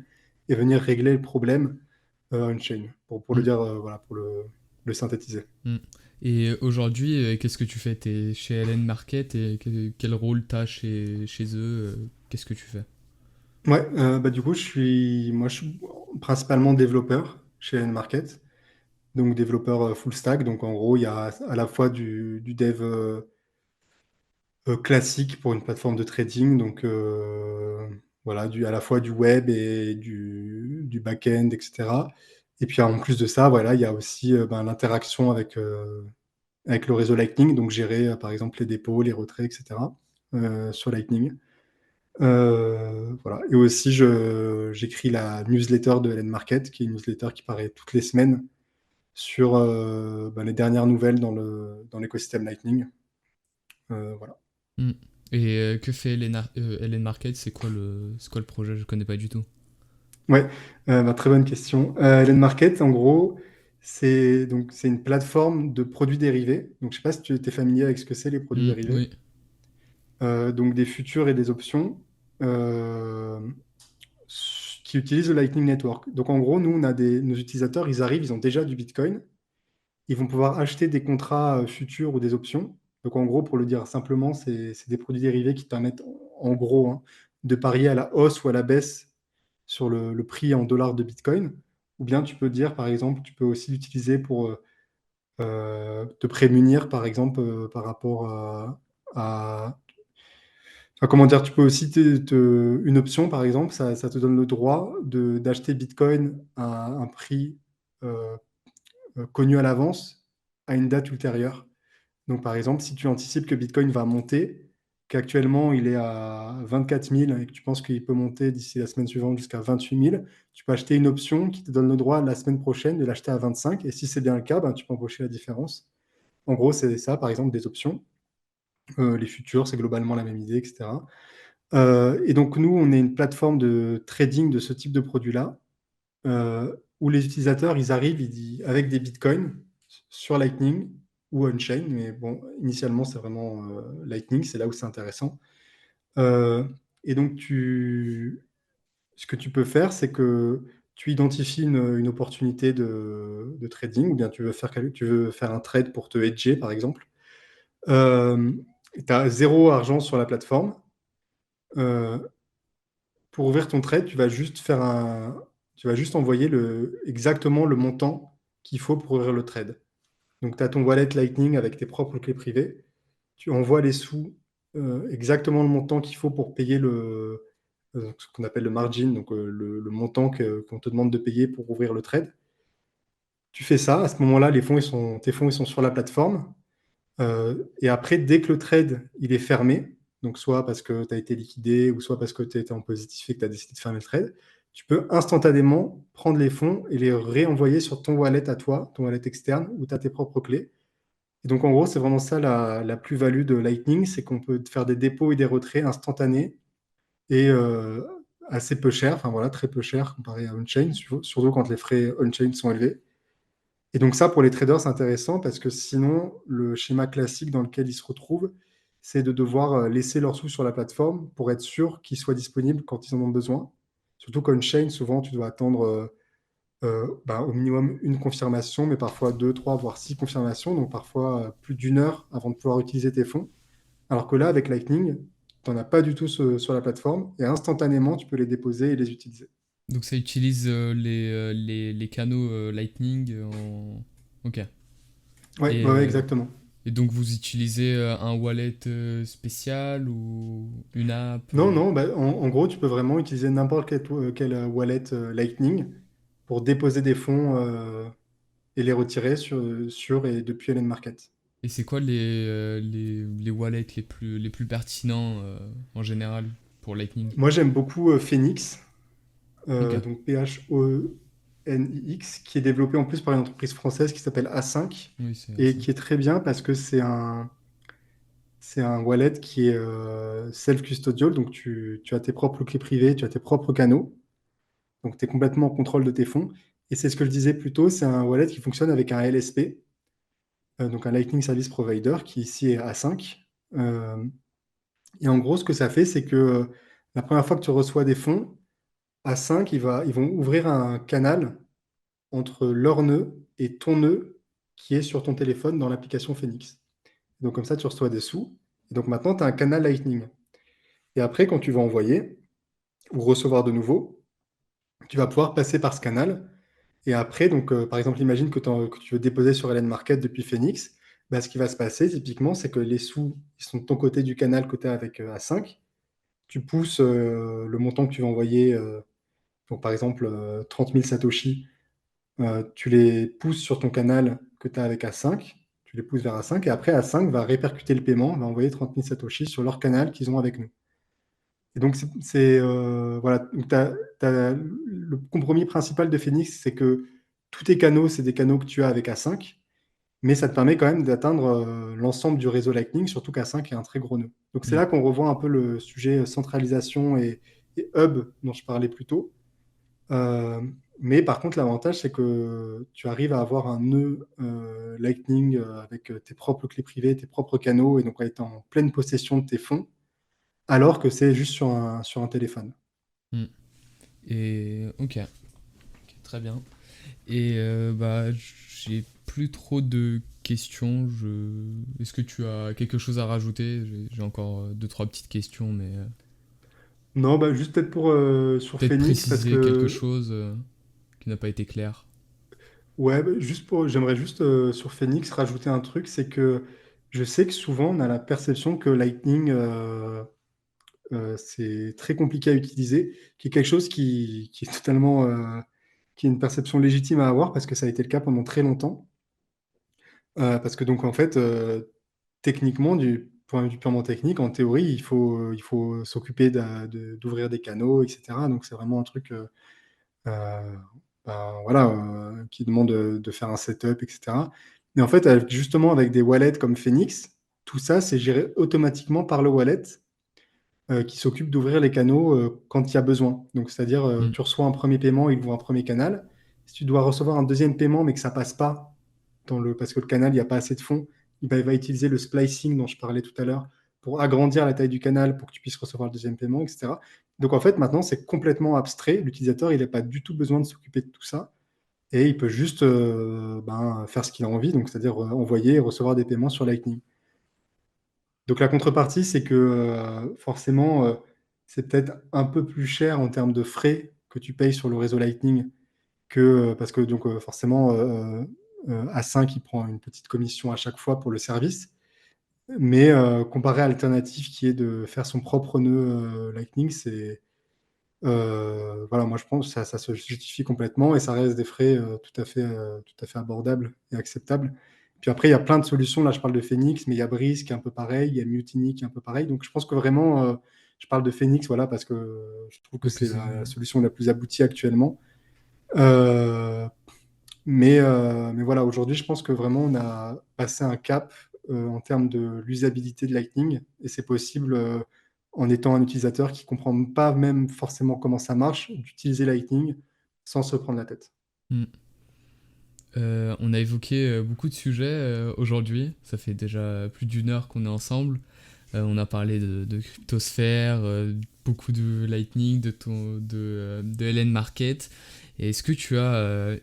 B: et venir régler le problème on-chain, pour le
A: Mm,
B: dire, voilà, pour le synthétiser.
A: mm. Et aujourd'hui, qu'est-ce que tu fais? T'es chez LN Market et quel rôle t'as chez eux? Qu'est-ce que tu fais?
B: Ouais, bah, du coup, moi, je suis principalement développeur chez N-Market, donc développeur full stack. Donc, en gros, il y a à la fois du dev classique pour une plateforme de trading, donc voilà, à la fois du web et du back-end, etc. Et puis, en plus de ça, voilà, il y a aussi ben, l'interaction avec le réseau Lightning, donc gérer, par exemple, les dépôts, les retraits, etc. Sur Lightning. Voilà. Et aussi, j'écris la newsletter de Hélène Market, qui est une newsletter qui paraît toutes les semaines sur ben, les dernières nouvelles dans l'écosystème Lightning. Voilà.
A: Mm. Et que fait LN Market? C'est quoi le projet? Je connais pas du tout.
B: Ouais, ben, très bonne question. Hélène Market, en gros, c'est une plateforme de produits dérivés. Donc, je sais pas si tu étais familier avec ce que c'est les produits
A: Mm,
B: dérivés.
A: oui.
B: Donc, des futurs et des options euh, qui utilisent le Lightning Network. Donc, en gros, nous, nos utilisateurs, ils arrivent, ils ont déjà du Bitcoin. Ils vont pouvoir acheter des contrats futurs ou des options. Donc en gros, pour le dire simplement, c'est des produits dérivés qui te permettent en gros hein, de parier à la hausse ou à la baisse sur le prix en dollars de Bitcoin. Ou bien tu peux dire, par exemple, tu peux aussi l'utiliser pour te prémunir, par exemple, par rapport à- enfin, comment dire, tu peux aussi une option, par exemple, ça te donne le droit d'acheter Bitcoin à un prix euh, connu à l'avance à une date ultérieure. Donc, par exemple, si tu anticipes que Bitcoin va monter, qu'actuellement il est à 24 000 et que tu penses qu'il peut monter d'ici la semaine suivante jusqu'à 28 000, tu peux acheter une option qui te donne le droit la semaine prochaine de l'acheter à 25. Et si c'est bien le cas, ben, tu peux empocher la différence. En gros, c'est ça, par exemple, des options. Les futurs, c'est globalement la même idée, etc. Et donc, nous, on est une plateforme de trading de ce type de produit-là, où les utilisateurs, ils arrivent avec des bitcoins sur Lightning ou on-chain, mais bon, initialement, c'est vraiment Lightning, c'est là où c'est intéressant. Euh, et donc, ce que tu peux faire, c'est que tu identifies une opportunité de trading, ou bien tu veux faire un trade pour te hedger, par exemple. Tu as zéro argent sur la plateforme. Euh, pour ouvrir ton trade, tu vas juste envoyer exactement le montant qu'il faut pour ouvrir le trade. Donc, tu as ton wallet Lightning avec tes propres clés privées. Tu envoies les sous, exactement le montant qu'il faut pour payer ce qu'on appelle le margin, donc le montant qu'on te demande de payer pour ouvrir le trade. Tu fais ça, à ce moment-là, tes fonds ils sont sur la plateforme. Et après, dès que le trade il est fermé, donc soit parce que tu as été liquidé ou soit parce que tu étais en positif et que tu as décidé de fermer le trade, tu peux instantanément prendre les fonds et les réenvoyer sur ton wallet à toi, ton wallet externe, où tu as tes propres clés. Et donc en gros, c'est vraiment ça la plus-value de Lightning, c'est qu'on peut faire des dépôts et des retraits instantanés et assez peu cher, enfin voilà, très peu cher comparé à on-chain, surtout quand les frais on-chain sont élevés. Et donc ça, pour les traders, c'est intéressant parce que sinon, le schéma classique dans lequel ils se retrouvent, c'est de devoir laisser leurs sous sur la plateforme pour être sûr qu'ils soient disponibles quand ils en ont besoin. Surtout qu'on-chain, souvent, tu dois attendre bah, au minimum une confirmation, mais parfois deux, trois, voire six confirmations, donc parfois plus d'une heure avant de pouvoir utiliser tes fonds. Alors que là, avec Lightning, tu n'en as pas du tout sur la plateforme et instantanément, tu peux les déposer et les utiliser.
A: Donc ça utilise les canaux Lightning Ok.
B: Ouais,
A: Et,
B: ouais, ouais, exactement.
A: et donc vous utilisez un wallet spécial ou une app
B: Non, non, bah, en gros, tu peux vraiment utiliser n'importe quel wallet Lightning pour déposer des fonds et les retirer sur et depuis LN Market.
A: Et c'est quoi les wallets les plus pertinents en général pour Lightning?
B: Moi, j'aime beaucoup Phoenix,
A: Ok.
B: donc Phoenix, qui est développé en plus par une entreprise française qui s'appelle A5
A: Oui, c'est
B: et
A: ça.
B: qui est très bien parce que c'est un wallet qui est self-custodial, donc tu as tes propres clés privées, tu as tes propres canaux, donc tu es complètement en contrôle de tes fonds. Et c'est ce que je disais plus tôt, c'est un wallet qui fonctionne avec un LSP, donc un Lightning Service Provider, qui ici est A5. Euh, et en gros, ce que ça fait, c'est que la première fois que tu reçois des fonds, A5, ils vont ouvrir un canal entre leur nœud et ton nœud qui est sur ton téléphone dans l'application Phoenix. Donc comme ça, tu reçois des sous. Et donc maintenant, tu as un canal Lightning. Et après, quand tu vas envoyer ou recevoir de nouveau, tu vas pouvoir passer par ce canal. Et après, donc, par exemple, imagine que tu veux déposer sur LN Market depuis Phoenix. Bah, ce qui va se passer, typiquement, c'est que les sous ils sont de ton côté du canal que tu as avec A5. Tu pousses le montant que tu vas envoyer, donc par exemple 30 000 Satoshi, tu les pousses sur ton canal que tu as avec A5. Tu les pousses vers A5. Et après, A5 va répercuter le paiement, va envoyer 30 000 Satoshi sur leur canal qu'ils ont avec nous. Et donc, voilà. Donc, le compromis principal de Phoenix, c'est que tous tes canaux, c'est des canaux que tu as avec A5, mais ça te permet quand même d'atteindre l'ensemble du réseau Lightning, surtout qu'A5 est un très gros nœud. Donc, c'est
A: Mm.
B: là qu'on revoit un peu le sujet centralisation et hub dont je parlais plus tôt. Euh, mais par contre, l'avantage, c'est que tu arrives à avoir un nœud Lightning avec tes propres clés privées, tes propres canaux, et donc à être en pleine possession de tes fonds, alors que c'est juste sur un téléphone.
A: Mm. Et ok, ok, très bien. Et bah, j'ai plus trop de questions. Est-ce que tu as quelque chose à rajouter? J'ai encore deux, trois petites questions, mais
B: Non, bah, juste peut-être pour sur
A: peut-être
B: Phoenix, parce
A: préciser quelque
B: que
A: chose qui n'a pas été clair.
B: ouais, bah, j'aimerais juste sur Phoenix rajouter un truc, c'est que je sais que souvent on a la perception que Lightning c'est très compliqué à utiliser, qui est quelque chose qui est totalement qui est une perception légitime à avoir parce que ça a été le cas pendant très longtemps. Parce que donc en fait, techniquement, du point de vue purement technique, en théorie, il faut s'occuper d'ouvrir des canaux, etc. Donc c'est vraiment un truc euh, ben, voilà, qui demande de faire un setup, etc. Mais en fait, justement, avec des wallets comme Phoenix, tout ça, c'est géré automatiquement par le wallet qui s'occupe d'ouvrir les canaux quand il y a besoin. Donc, c'est-à-dire,
A: Mm.
B: tu reçois un premier paiement, il ouvre un premier canal. Si tu dois recevoir un deuxième paiement, mais que ça passe pas parce que le canal, il n'y a pas assez de fonds, il va utiliser le splicing dont je parlais tout à l'heure pour agrandir la taille du canal pour que tu puisses recevoir le deuxième paiement, etc. Donc, en fait, maintenant, c'est complètement abstrait. L'utilisateur, il n'a pas du tout besoin de s'occuper de tout ça. Et il peut juste faire ce qu'il a envie, donc c'est-à-dire envoyer et recevoir des paiements sur Lightning. Donc la contrepartie, c'est que forcément, c'est peut-être un peu plus cher en termes de frais que tu payes sur le réseau Lightning parce que donc forcément A5 il prend une petite commission à chaque fois pour le service. Mais comparé à l'alternative qui est de faire son propre nœud Lightning, c'est voilà, moi je pense que ça se justifie complètement et ça reste des frais tout à fait abordables et acceptables. Puis après, il y a plein de solutions. Là, je parle de Phoenix, mais il y a Breeze qui est un peu pareil, il y a Mutiny qui est un peu pareil. Donc je pense que vraiment, je parle de Phoenix, voilà, parce que je trouve que
A: Parce que
B: c'est
A: c'est.
B: la solution la plus aboutie actuellement. Euh, mais voilà, aujourd'hui, je pense que vraiment, on a passé un cap en termes de l'usabilité de Lightning, et c'est possible, en étant un utilisateur qui ne comprend pas même forcément comment ça marche, d'utiliser Lightning sans se prendre la tête.
A: Mm. On a évoqué beaucoup de sujets aujourd'hui. Ça fait déjà plus d'une heure qu'on est ensemble. On a parlé de cryptosphère, beaucoup de Lightning, de LN Market. Et est-ce que tu as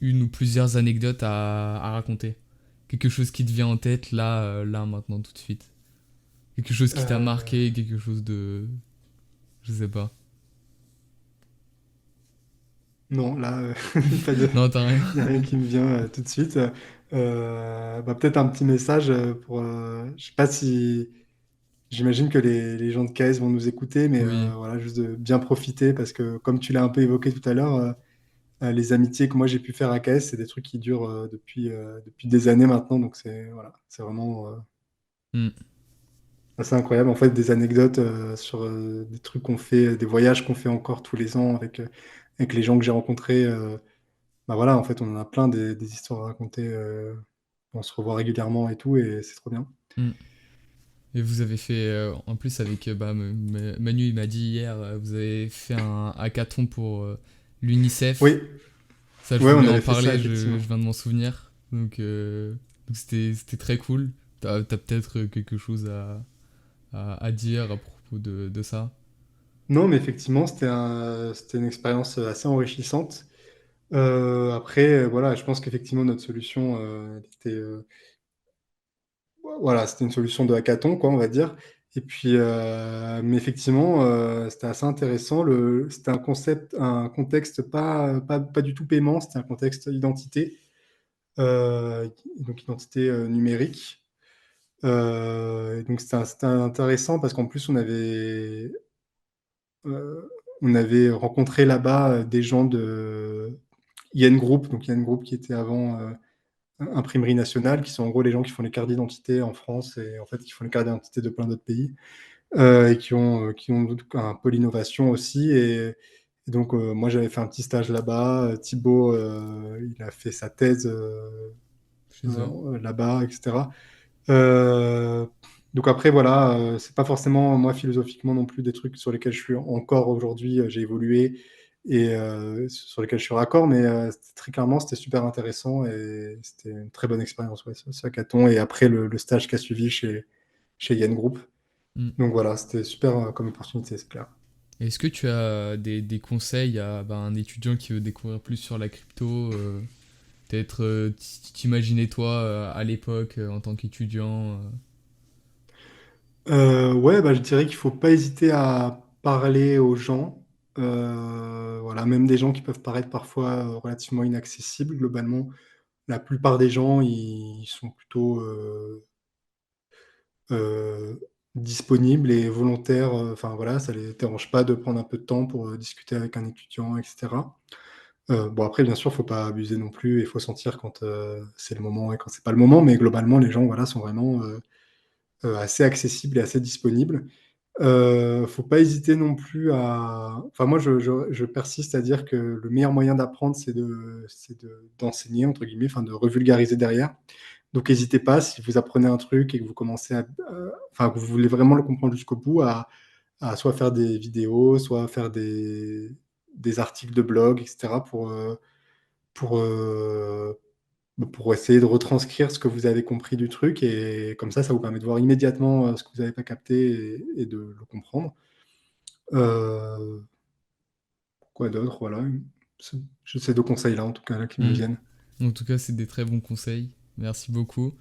A: une ou plusieurs anecdotes à raconter? Quelque chose qui te vient en tête là, là, maintenant, tout de suite? Quelque chose qui t'a
B: Euh,
A: marqué, quelque chose de. Je sais pas.
B: non, là, pas de,
A: Non, t'as rien.
B: il n'y a rien qui me vient tout de suite. Peut-être un petit message je sais pas si, j'imagine que les gens de KS vont nous écouter, mais
A: Oui.
B: voilà, juste de bien profiter parce que comme tu l'as un peu évoqué tout à l'heure, les amitiés que moi j'ai pu faire à KS, c'est des trucs qui durent depuis des années maintenant, donc c'est voilà, c'est vraiment
A: Mm.
B: assez incroyable. En fait, des anecdotes sur des trucs qu'on fait, des voyages qu'on fait encore tous les ans avec les gens que j'ai rencontrés. Bah voilà, en fait, on en a plein des histoires à raconter. On se revoit régulièrement et tout, et c'est trop bien.
A: Mm. Et vous avez fait, en plus avec Manu, il m'a dit hier, vous avez fait un hackathon pour l'UNICEF.
B: Oui,
A: Ça, je
B: ouais, on
A: voulais en
B: avait fait ça
A: parler, je
B: effectivement.
A: viens de m'en souvenir. Donc c'était très cool. T'as peut-être quelque chose à dire à propos de ça.
B: Non, mais effectivement, c'était une expérience assez enrichissante. Après, voilà, je pense qu'effectivement, notre solution, elle était, voilà, c'était une solution de hackathon, quoi, on va dire. Et puis, mais effectivement, c'était assez intéressant. C'était un concept, un contexte pas du tout paiement, c'était un contexte identité, donc identité numérique. Et donc c'était intéressant parce qu'en plus, on avait rencontré là-bas des gens de IN Group, donc IN Group qui était avant Imprimerie Nationale, qui sont en gros les gens qui font les cartes d'identité en France et en fait qui font les cartes d'identité de plein d'autres pays, et qui ont un peu l'innovation aussi. Et donc moi j'avais fait un petit stage là-bas, Thibaut il a fait sa thèse
A: Chez eux.
B: là-bas, etc. Euh, donc après, voilà, c'est pas forcément moi philosophiquement non plus des trucs sur lesquels je suis encore aujourd'hui, j'ai évolué et sur lesquels je suis raccord, mais très clairement, c'était super intéressant et c'était une très bonne expérience, ouais, ce hackathon. Et après, le stage qui a suivi chez Yann Group.
A: Mm.
B: Donc voilà, c'était super comme opportunité, c'est clair.
A: Est-ce que tu as des conseils à un étudiant qui veut découvrir plus sur la crypto peut-être t'imaginais toi à l'époque en tant qu'étudiant
B: Ouais, bah, je dirais qu'il faut pas hésiter à parler aux gens. Voilà, même des gens qui peuvent paraître parfois relativement inaccessibles. Globalement, la plupart des gens, ils sont plutôt euh, disponibles et volontaires. Enfin voilà, ça les dérange pas de prendre un peu de temps pour discuter avec un étudiant, etc. Bon, après, bien sûr, faut pas abuser non plus. Il faut sentir quand c'est le moment et quand c'est pas le moment. Mais globalement, les gens, voilà, sont vraiment assez accessibles et assez disponibles. Faut pas hésiter non plus à. Enfin, moi, je persiste à dire que le meilleur moyen d'apprendre, d'enseigner, entre guillemets, enfin, de revulgariser derrière. Donc, n'hésitez pas, si vous apprenez un truc et que vous commencez enfin, que vous voulez vraiment le comprendre jusqu'au bout, à soit faire des vidéos, soit faire des articles de blog, etc., pour, euh, pour essayer de retranscrire ce que vous avez compris du truc. Et comme ça vous permet de voir immédiatement ce que vous n'avez pas capté et de le comprendre. Euh, Quoi d'autre? Voilà. J'ai ces deux conseils-là, en tout cas, là, qui me
A: Hmm.
B: viennent.
A: En tout cas, c'est des très bons conseils. Merci beaucoup.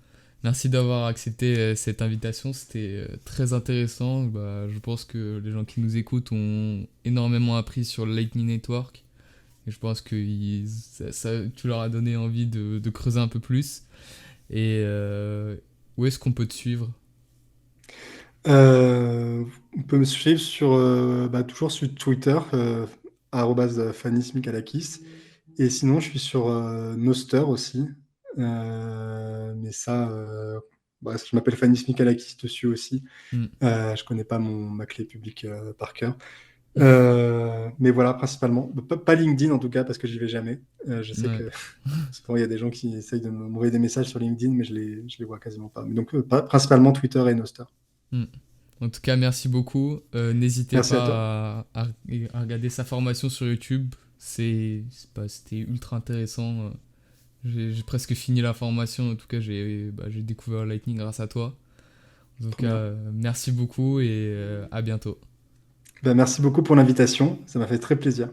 A: Merci d'avoir accepté cette invitation. C'était très intéressant. Bah, je pense que les gens qui nous écoutent ont énormément appris sur le Lightning Network. Et je pense que tu leur as donné envie de creuser un peu plus. Et où est-ce qu'on peut te suivre?
B: On peut me suivre toujours sur Twitter, @FanisMikalakis. Et sinon, je suis sur Noster aussi. Mais ça, je m'appelle Fanis Mikalakis dessus aussi.
A: Hmm.
B: Je connais pas ma clé publique par cœur. Mais voilà, principalement. Pas LinkedIn en tout cas, parce que j'y vais jamais. Je sais
A: Ouais.
B: que souvent il y a des gens qui essayent de m'envoyer des messages sur LinkedIn, mais je les vois quasiment pas. Mais donc, principalement Twitter et Noster.
A: Hmm. En tout cas, merci beaucoup. N'hésitez
B: Merci à toi.
A: pas à regarder sa formation sur YouTube. C'était ultra intéressant. J'ai presque fini la formation. En tout cas, j'ai découvert Lightning grâce à toi. En tout
B: Trop
A: cas,
B: bien.
A: merci beaucoup et à bientôt.
B: Ben, merci beaucoup pour l'invitation. Ça m'a fait très plaisir.